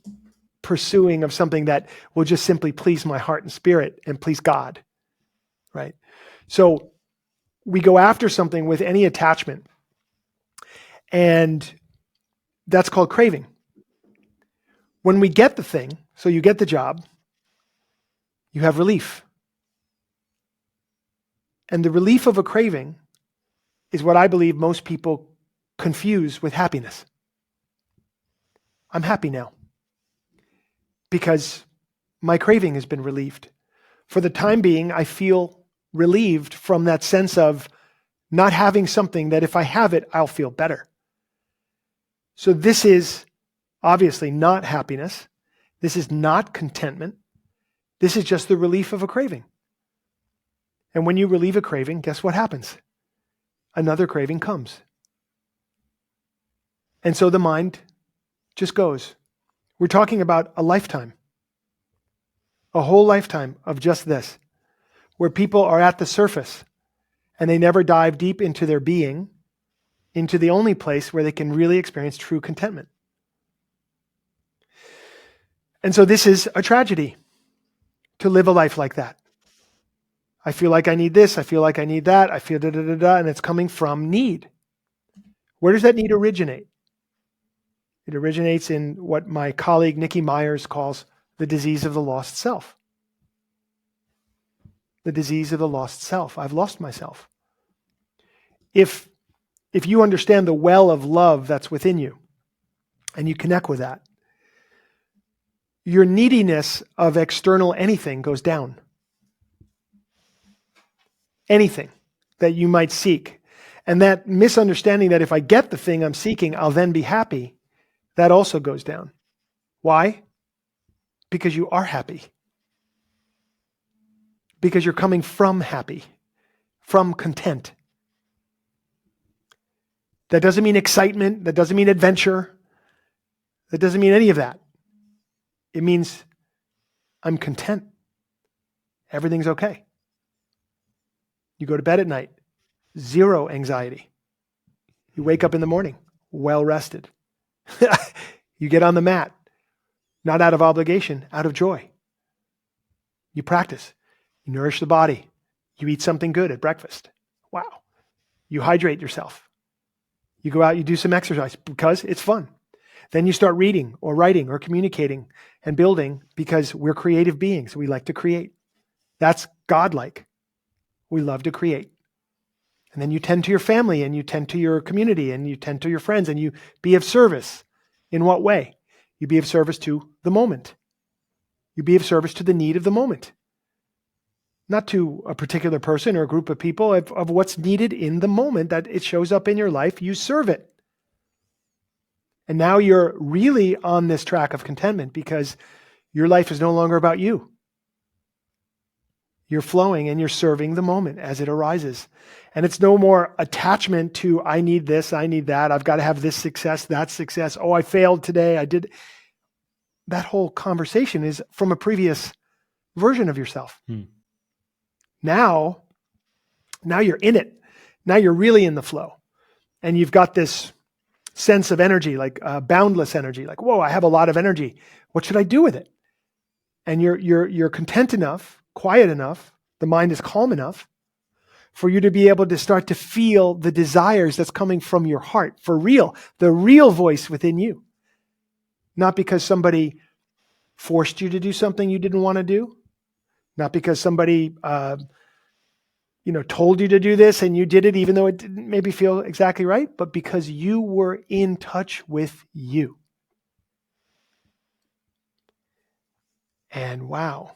pursuing of something that will just simply please my heart and spirit and please God, right? So we go after something with any attachment, and that's called craving. When we get the thing, so you get the job, you have relief. And the relief of a craving is what I believe most people confuse with happiness. I'm happy now because my craving has been relieved. For the time being, I feel relieved from that sense of not having something that if I have it, I'll feel better. So this is obviously not happiness. This is not contentment. This is just the relief of a craving. And when you relieve a craving, guess what happens? Another craving comes. And so the mind just goes. We're talking about a lifetime, a whole lifetime of just this, where people are at the surface and they never dive deep into their being, into the only place where they can really experience true contentment. And so this is a tragedy, to live a life like that. I feel like I need this, I feel like I need that, I feel da-da-da-da, and it's coming from need. Where does that need originate? It originates in what my colleague Nikki Myers calls the disease of the lost self. The disease of the lost self. I've lost myself. If you understand the well of love that's within you, and you connect with that, your neediness of external anything goes down. Anything that you might seek. And that misunderstanding that if I get the thing I'm seeking, I'll then be happy, that also goes down. Why? Because you are happy. Because you're coming from happy, from content. That doesn't mean excitement. That doesn't mean adventure. That doesn't mean any of that. It means I'm content. Everything's okay. You go to bed at night, zero anxiety. You wake up in the morning, well rested. You get on the mat, not out of obligation, out of joy. You practice. You nourish the body. You eat something good at breakfast. Wow. You hydrate yourself. You go out, you do some exercise because it's fun. Then you start reading or writing or communicating and building because we're creative beings. We like to create. That's godlike. We love to create. And then you tend to your family and you tend to your community and you tend to your friends and you be of service. In what way? You be of service to the moment. You be of service to the need of the moment. Not to a particular person or a group of people, of what's needed in the moment that it shows up in your life, you serve it. And now you're really on this track of contentment because your life is no longer about you. You're flowing and you're serving the moment as it arises. And it's no more attachment to, I need this, I need that, I've got to have this success, that success. Oh, I failed today, I did. That whole conversation is from a previous version of yourself. Now you're in it. Now you're really in the flow. and you've got this sense of energy, like boundless energy, like, whoa, I have a lot of energy. What should I do with it? And you're content enough, quiet enough, the mind is calm enough for you to be able to start to feel the desires that's coming from your heart, for real, the real voice within you. Not because somebody forced you to do something you didn't want to do, not because somebody told you to do this and you did it even though it didn't maybe feel exactly right, but because you were in touch with you. And wow,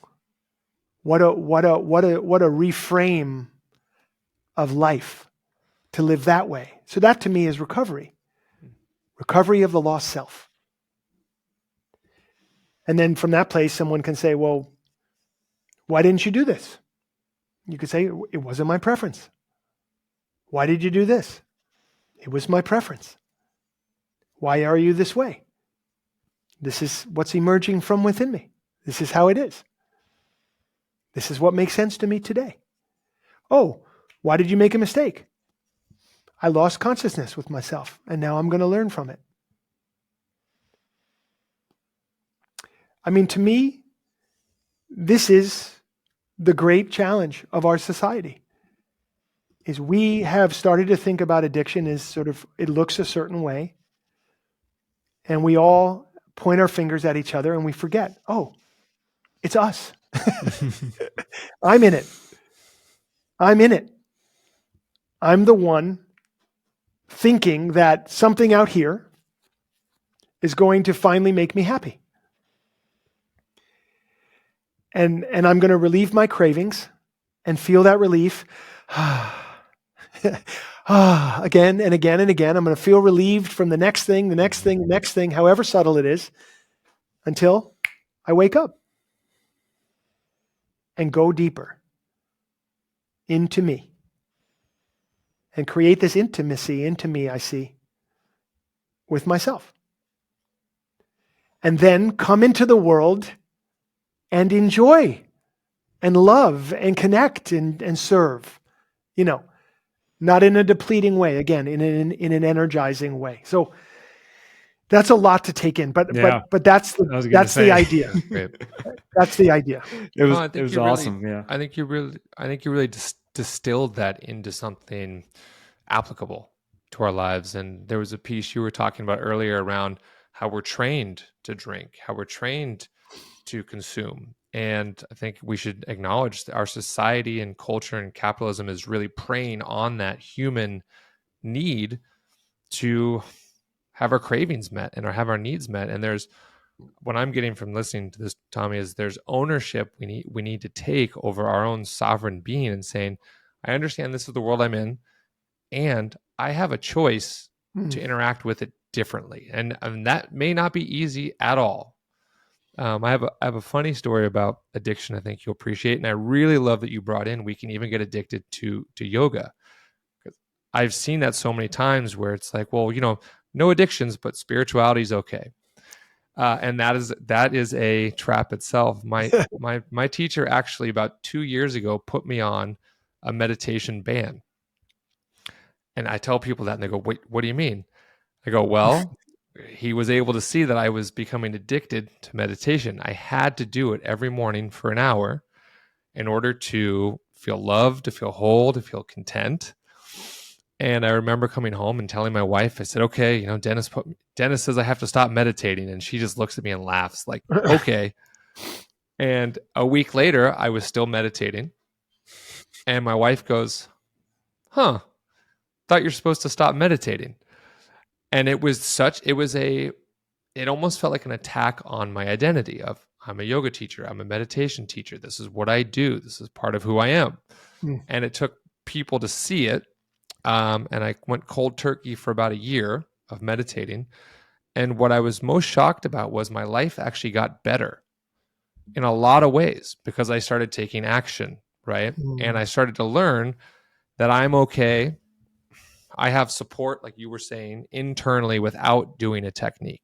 what a reframe of life to live that way. So that to me is recovery of the lost self. And then from that place, someone can say, well, why didn't you do this? You could say, it wasn't my preference. Why did you do this? It was my preference. Why are you this way? This is what's emerging from within me. This is how it is. This is what makes sense to me today. Oh, why did you make a mistake? I lost consciousness with myself, and now I'm going to learn from it. I mean, to me, this is the great challenge of our society, is we have started to think about addiction as sort of, it looks a certain way, and we all point our fingers at each other and we forget, oh, it's us. I'm in it. I'm the one thinking that something out here is going to finally make me happy. And I'm going to relieve my cravings and feel that relief. Again and again and again. I'm going to feel relieved from the next thing, however subtle it is, until I wake up and go deeper into me and create this intimacy into me, I see, with myself. And then come into the world and enjoy and love and connect and serve, not in a depleting way, again, in an energizing way. So that's a lot to take in, but that's the idea. That's the idea. It was awesome. Yeah. I think you really distilled that into something applicable to our lives. And there was a piece you were talking about earlier around how we're trained to drink, how we're trained to consume. And I think we should acknowledge that our society and culture and capitalism is really preying on that human need to have our cravings met and have our needs met. And there's, what I'm getting from listening to this, Tommy, is there's ownership we need to take over our own sovereign being and saying, I understand this is the world I'm in, and I have a choice to interact with it differently. And that may not be easy at all. I have a funny story about addiction I think you'll appreciate. And I really love that you brought in, we can even get addicted to yoga. I've seen that so many times where it's like, well, no addictions, but spirituality is okay. And that is a trap itself. My teacher actually about 2 years ago put me on a meditation ban. And I tell people that and they go, wait, what do you mean? I go, well, he was able to see that I was becoming addicted to meditation. I had to do it every morning for an hour in order to feel loved, to feel whole, to feel content. And I remember coming home and telling my wife, I said, okay, Dennis says I have to stop meditating. And she just looks at me and laughs like, okay. And a week later, I was still meditating. And my wife goes, thought you're supposed to stop meditating. And it almost felt like an attack on my identity of, I'm a yoga teacher, I'm a meditation teacher. This is what I do. This is part of who I am. And it took people to see it. And I went cold turkey for about a year of meditating. And what I was most shocked about was my life actually got better in a lot of ways because I started taking action, right? And I started to learn that I'm okay. I have support, like you were saying, internally without doing a technique.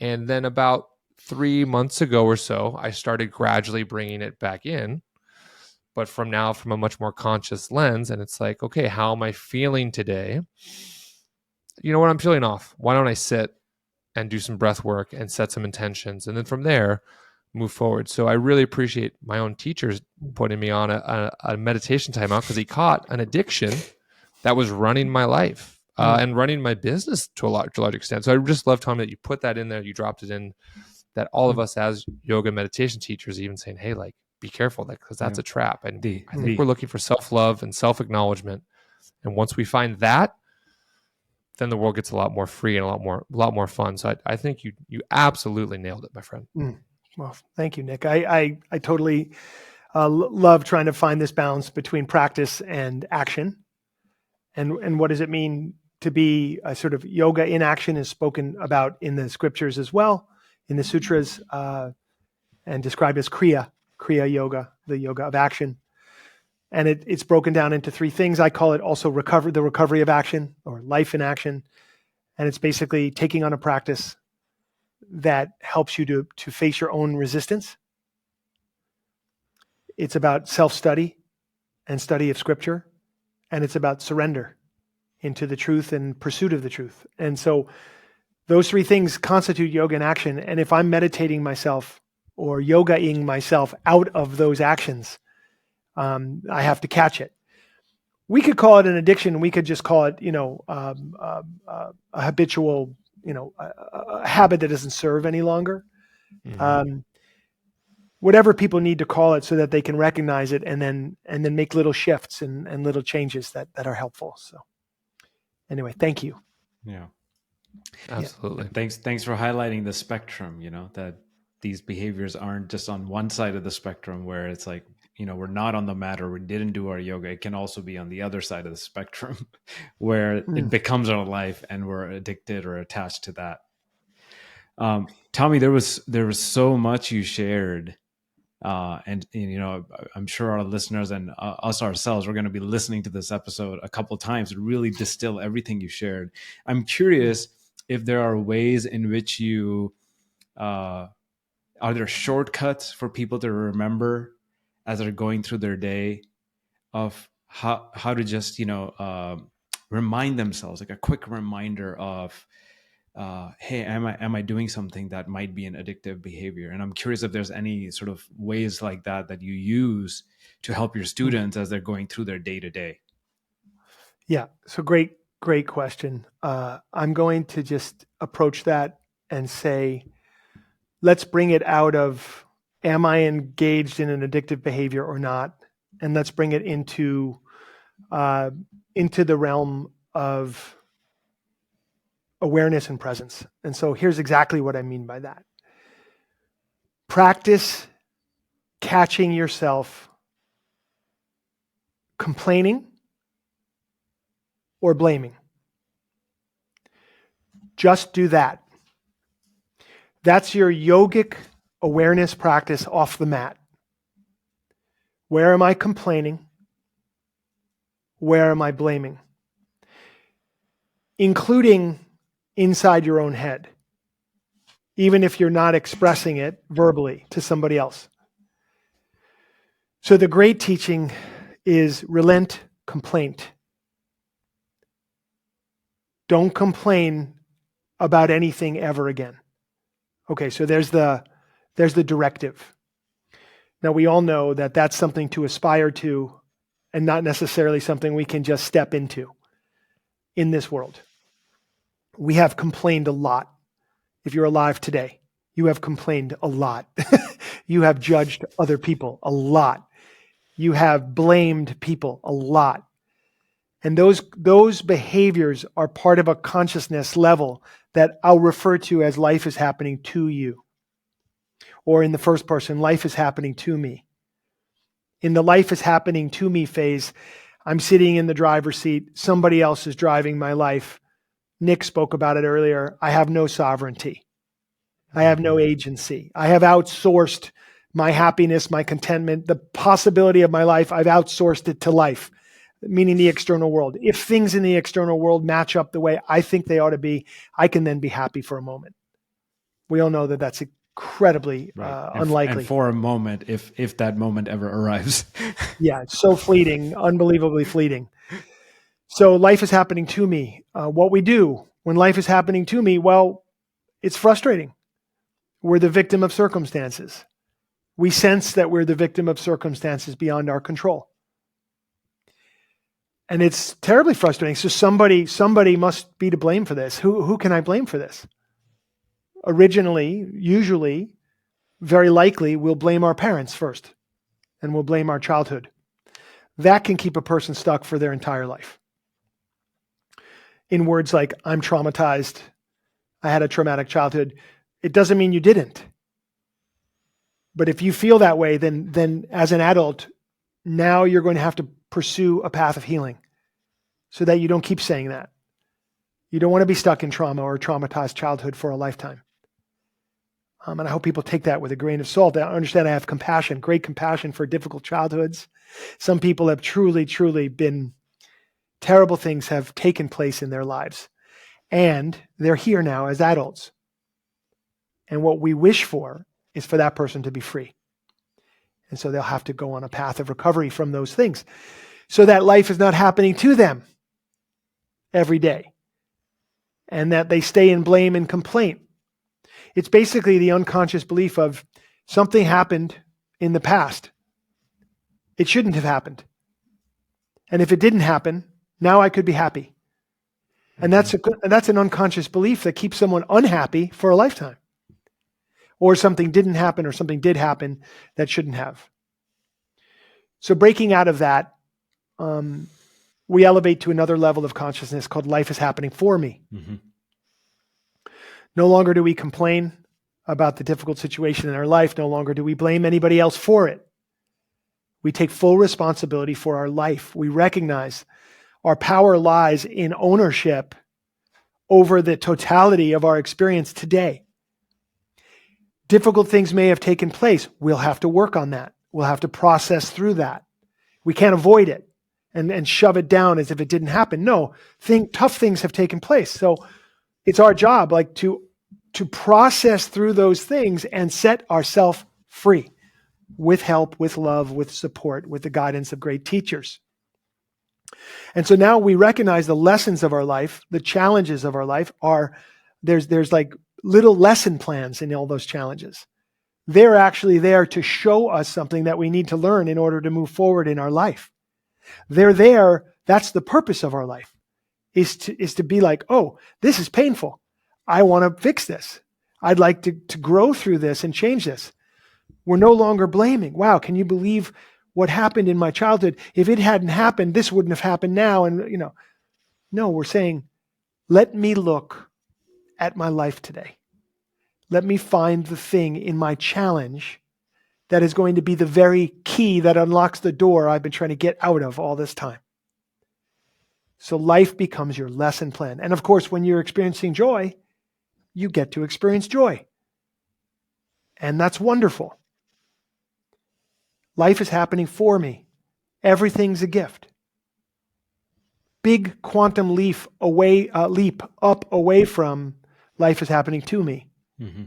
And then about 3 months ago or so, I started gradually bringing it back in, but from a much more conscious lens. And it's like, okay, how am I feeling today? you know what, I'm feeling off. Why don't I sit and do some breath work and set some intentions, and then from there move forward. So I really appreciate my own teachers putting me on a meditation timeout, because he caught an addiction that was running my life and running my business to a large extent. So I just love, Tom, that you put that in there, you dropped it in, that all of us as yoga meditation teachers even saying, hey, like, be careful, because that's a trap. And I think we're looking for self-love and self-acknowledgement. And once we find that, then the world gets a lot more free and a lot more fun. So I think you absolutely nailed it, my friend. Well, thank you, Nick. I totally love trying to find this balance between practice and action. And what does it mean to be a sort of yoga in action is spoken about in the scriptures as well, in the sutras, and described as kriya yoga, the yoga of action. And it's broken down into three things. I call it also the recovery of action, or life in action. And it's basically taking on a practice that helps you to face your own resistance. It's about self-study and study of scripture. And it's about surrender into the truth and pursuit of the truth. And so those three things constitute yoga in action. And if I'm meditating myself or yoga-ing myself out of those actions, I have to catch it. We could call it an addiction. We could just call it, a habitual, a habit that doesn't serve any longer. Whatever people need to call it, so that they can recognize it and then make little shifts and little changes that are helpful. So anyway, thank you. Yeah, absolutely. Thanks for highlighting the spectrum, that these behaviors aren't just on one side of the spectrum where it's like, we're not on the mat or we didn't do our yoga. It can also be on the other side of the spectrum where it becomes our life and we're addicted or attached to that. Tommy, there was so much you shared. And I'm sure our listeners and us ourselves, we're going to be listening to this episode a couple of times to really distill everything you shared. I'm curious if there are ways in which you, are there shortcuts for people to remember as they're going through their day of how to just, remind themselves, like a quick reminder of, hey, am I doing something that might be an addictive behavior? And I'm curious if there's any sort of ways like that you use to help your students as they're going through their day to day. Yeah. So great question. I'm going to just approach that and say, let's bring it out of, am I engaged in an addictive behavior or not? And let's bring it into the realm of awareness and presence. And so here's exactly what I mean by that. Practice catching yourself complaining or blaming. Just do that. That's your yogic awareness practice off the mat. Where am I complaining? Where am I blaming? Including inside your own head, even if you're not expressing it verbally to somebody else. So the great teaching is relent complaint. Don't complain about anything ever again. Okay, so there's the directive. Now we all know that that's something to aspire to and not necessarily something we can just step into in this world. We have complained a lot. If you're alive today, you have complained a lot. You have judged other people a lot. You have blamed people a lot. And those behaviors are part of a consciousness level that I'll refer to as life is happening to you. Or in the first person, life is happening to me. In the life is happening to me phase, I'm sitting in the driver's seat. Somebody else is driving my life. Nick spoke about it earlier. I have no sovereignty. I have no agency. I have outsourced my happiness, my contentment, the possibility of my life. I've outsourced it to life, meaning the external world. If things in the external world match up the way I think they ought to be, I can then be happy for a moment. We all know that that's incredibly unlikely. And for a moment, if that moment ever arrives. Yeah, it's so fleeting, unbelievably fleeting. So life is happening to me. What we do When life is happening to me, well, it's frustrating. We're the victim of circumstances. We sense that we're the victim of circumstances beyond our control. And it's terribly frustrating. So somebody must be to blame for this. Who can I blame for this? Originally, usually, very likely, we'll blame our parents first, and we'll blame our childhood. That can keep a person stuck for their entire life. In words like, I'm traumatized, I had a traumatic childhood, it doesn't mean you didn't. But if you feel that way, then as an adult, now you're going to have to pursue a path of healing so that you don't keep saying that. You don't want to be stuck in trauma or traumatized childhood for a lifetime. And I hope people take that with a grain of salt. I understand I have compassion, great compassion for difficult childhoods. Some people have truly, truly been, terrible things have taken place in their lives. And they're here now as adults. And what we wish for is for that person to be free. And so they'll have to go on a path of recovery from those things so that life is not happening to them every day and that they stay in blame and complaint. It's basically the unconscious belief of something happened in the past. It shouldn't have happened. And if it didn't happen, now I could be happy. And that's an unconscious belief that keeps someone unhappy for a lifetime. Or something didn't happen or something did happen that shouldn't have. So breaking out of that, we elevate to another level of consciousness called life is happening for me. Mm-hmm. No longer do we complain about the difficult situation in our life. No longer do we blame anybody else for it. We take full responsibility for our life. We recognize our power lies in ownership over the totality of our experience today. Difficult things may have taken place. We'll have to work on that. We'll have to process through that. We can't avoid it and shove it down as if it didn't happen. No, tough things have taken place. So it's our job to process through those things and set ourselves free with help, with love, with support, with the guidance of great teachers. And so now we recognize the lessons of our life, the challenges of our life are, there's like little lesson plans in all those challenges. They're actually there to show us something that we need to learn in order to move forward in our life. They're there, that's the purpose of our life, is to be like, oh, this is painful. I want to fix this. I'd like to grow through this and change this. We're no longer blaming. Wow, can you believe what happened in my childhood? If it hadn't happened, this wouldn't have happened now. And, no, we're saying, let me look at my life today. Let me find the thing in my challenge that is going to be the very key that unlocks the door I've been trying to get out of all this time. So life becomes your lesson plan. And of course, when you're experiencing joy, you get to experience joy. And that's wonderful. Life is happening for me. Everything's a gift. Big quantum leap up away from life is happening to me. Mm-hmm.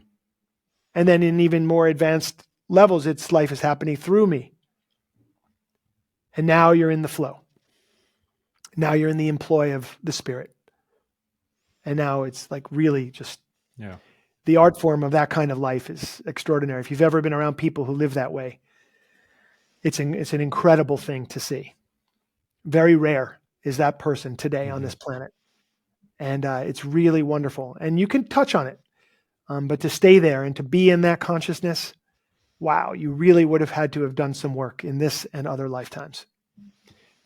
And then in even more advanced levels, it's life is happening through me. And now you're in the flow. Now you're in the employ of the Spirit. And now it's like really just, the art form of that kind of life is extraordinary. If you've ever been around people who live that way, it's an incredible thing to see. Very rare is that person today on this planet. And it's really wonderful. And you can touch on it. But to stay there and to be in that consciousness, wow, you really would have had to have done some work in this and other lifetimes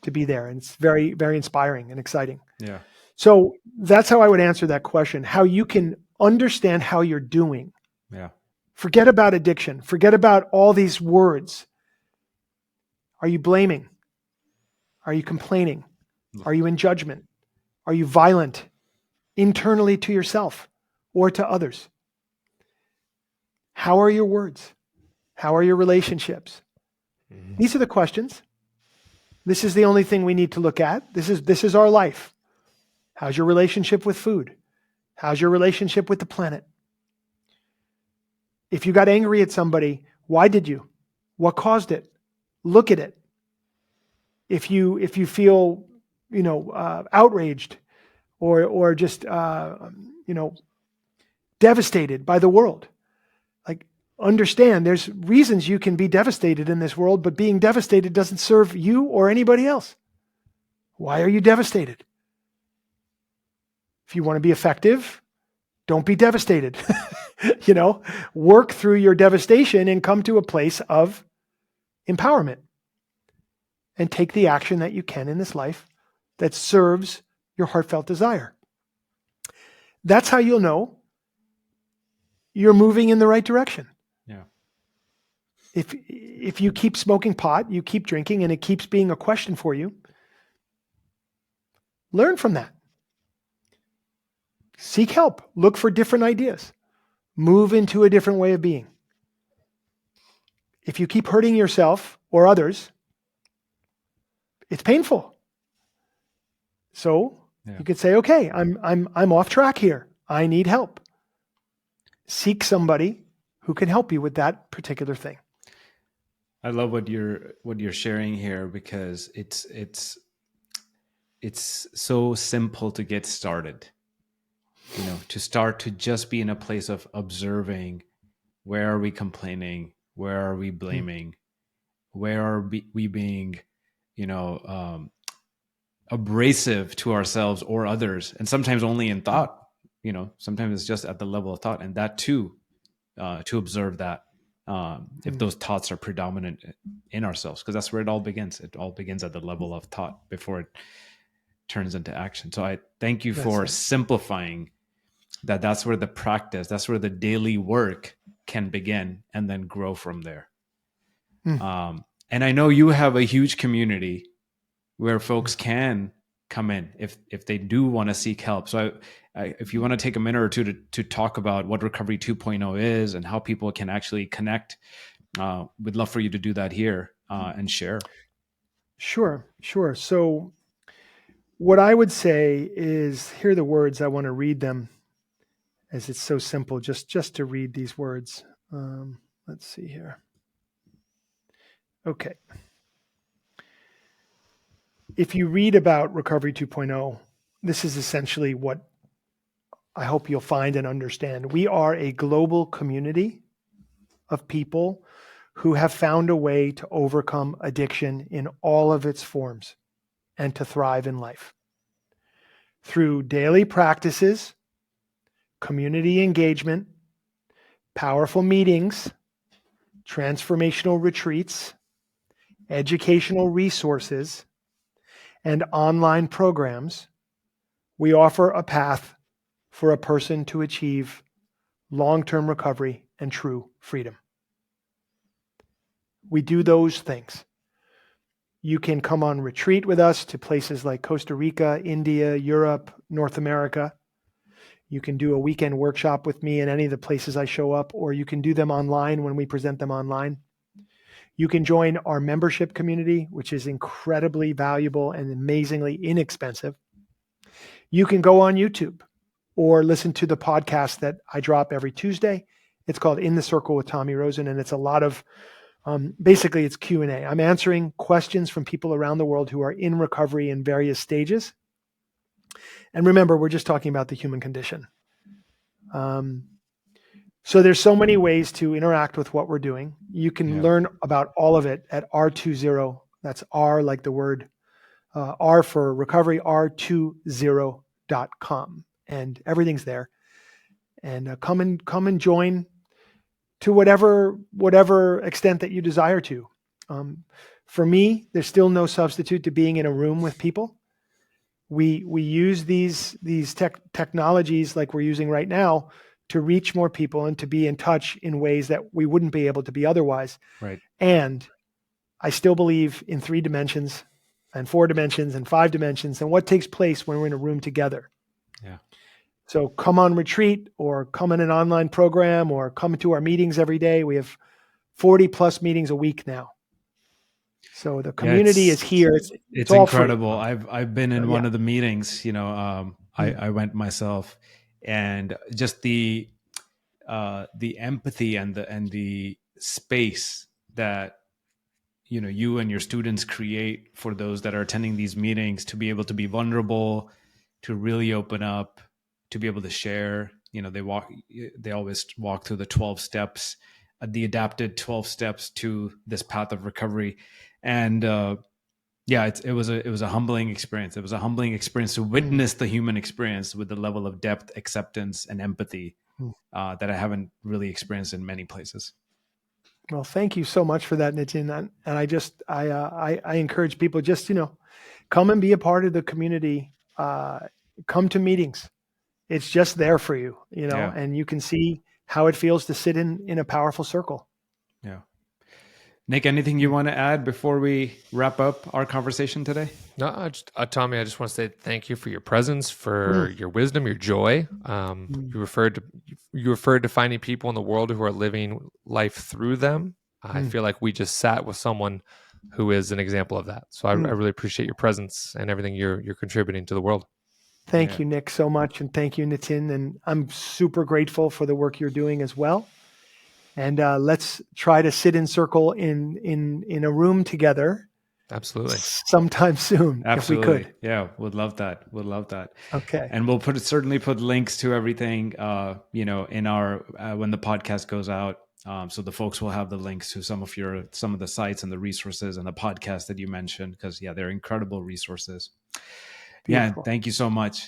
to be there. And it's very, very inspiring and exciting. Yeah. So that's how I would answer that question, how you can understand how you're doing. Yeah. Forget about addiction. Forget about all these words. Are you blaming? Are you complaining? Are you in judgment? Are you violent internally to yourself or to others? How are your words? How are your relationships? Mm-hmm. These are the questions. This is the only thing we need to look at. This is our life. How's your relationship with food? How's your relationship with the planet? If you got angry at somebody, why did you? What caused it? Look at it. If you feel, outraged, or just devastated by the world. Like, understand there's reasons you can be devastated in this world, but being devastated doesn't serve you or anybody else. Why are you devastated? If you want to be effective, don't be devastated. Work through your devastation and come to a place of empowerment and take the action that you can in this life that serves your heartfelt desire. That's how you'll know you're moving in the right direction. Yeah. If you keep smoking pot, you keep drinking, and it keeps being a question for you, learn from that. Seek help. Look for different ideas. Move into a different way of being. If you keep hurting yourself or others, it's painful. So you could say, okay, I'm off track here. I need help. Seek somebody who can help you with that particular thing. I love what you're sharing here, because it's so simple to get started. To start to just be in a place of observing, where are we complaining? Where are we blaming? Where are we being, abrasive to ourselves or others? And sometimes only in thought, sometimes it's just at the level of thought, and that too, to observe that, if those thoughts are predominant in ourselves, because that's where it all begins. It all begins at the level of thought before it turns into action. So I thank you for simplifying that. That's where the practice, that's where the daily work can begin and then grow from there. And I know you have a huge community where folks can come in if they do want to seek help. So if you want to take a minute or two to talk about what Recovery 2.0 is and how people can actually connect, we'd love for you to do that here and share. Sure. So what I would say is, here are the words. I want to read them, as it's so simple just to read these words. Let's see here. Okay. If you read about Recovery 2.0, this is essentially what I hope you'll find and understand. We are a global community of people who have found a way to overcome addiction in all of its forms and to thrive in life. Through daily practices, community engagement, powerful meetings, transformational retreats, educational resources, and online programs, we offer a path for a person to achieve long-term recovery and true freedom. We do those things. You can come on retreat with us to places like Costa Rica, India, Europe, North America. You can do a weekend workshop with me in any of the places I show up, or you can do them online when we present them online. You can join our membership community, which is incredibly valuable and amazingly inexpensive. You can go on YouTube or listen to the podcast that I drop every Tuesday. It's called In the Circle with Tommy Rosen, and it's a lot of, basically it's Q&A. I'm answering questions from people around the world who are in recovery in various stages. And remember, we're just talking about the human condition. So there's so many ways to interact with what we're doing. You can learn about all of it at R20. That's R like the word R for recovery, R20.com. And everything's there. And come and join to whatever extent that you desire to. For me, there's still no substitute to being in a room with people. We use these technologies like we're using right now to reach more people and to be in touch in ways that we wouldn't be able to be otherwise. Right. And I still believe in 3 dimensions and 4 dimensions and 5 dimensions and what takes place when we're in a room together. Yeah. So come on retreat or come in an online program or come to our meetings every day. We have 40 plus meetings a week now. So the community is here. It's all incredible. free. I've been in one of the meetings, I went myself, and just the empathy and the space that you and your students create for those that are attending these meetings to be able to be vulnerable, to really open up, to be able to share. They always walk through the 12 steps, the adapted 12 steps to this path of recovery. And it was a humbling experience. It was a humbling experience to witness the human experience with the level of depth, acceptance, and empathy that I haven't really experienced in many places. Well, thank you so much for that, Nitin. And I encourage people, just, come and be a part of the community. Come to meetings. It's just there for you, Yeah. and you can see how it feels to sit in a powerful circle. Yeah. Nick, anything you want to add before we wrap up our conversation today? No, Tommy, I just want to say thank you for your presence, for your wisdom, your joy. You referred to finding people in the world who are living life through them. I feel like we just sat with someone who is an example of that. So I really appreciate your presence and everything you're contributing to the world. Thank you, Nick, so much. And thank you, Nitin. And I'm super grateful for the work you're doing as well. And let's try to sit in circle in a room together. Absolutely. Sometime soon, Absolutely. if we could. Yeah, would love that. Okay. And we'll certainly put links to everything, in our when the podcast goes out. So the folks will have the links to some of the sites and the resources and the podcast that you mentioned, because they're incredible resources. Beautiful. Yeah, thank you so much.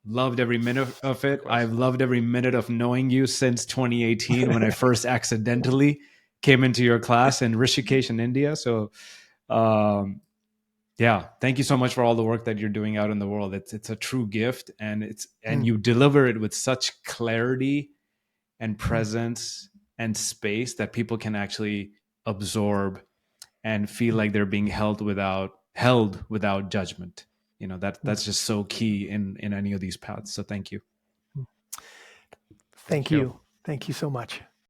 Loved every minute of it. I've loved every minute of knowing you since 2018 when I first accidentally came into your class in Rishikesh in India. So, thank you so much for all the work that you're doing out in the world. It's a true gift, and you deliver it with such clarity and presence and space that people can actually absorb and feel like they're being held without judgment. That's just so key in any of these paths. So thank you. Thank you. Thank you so much.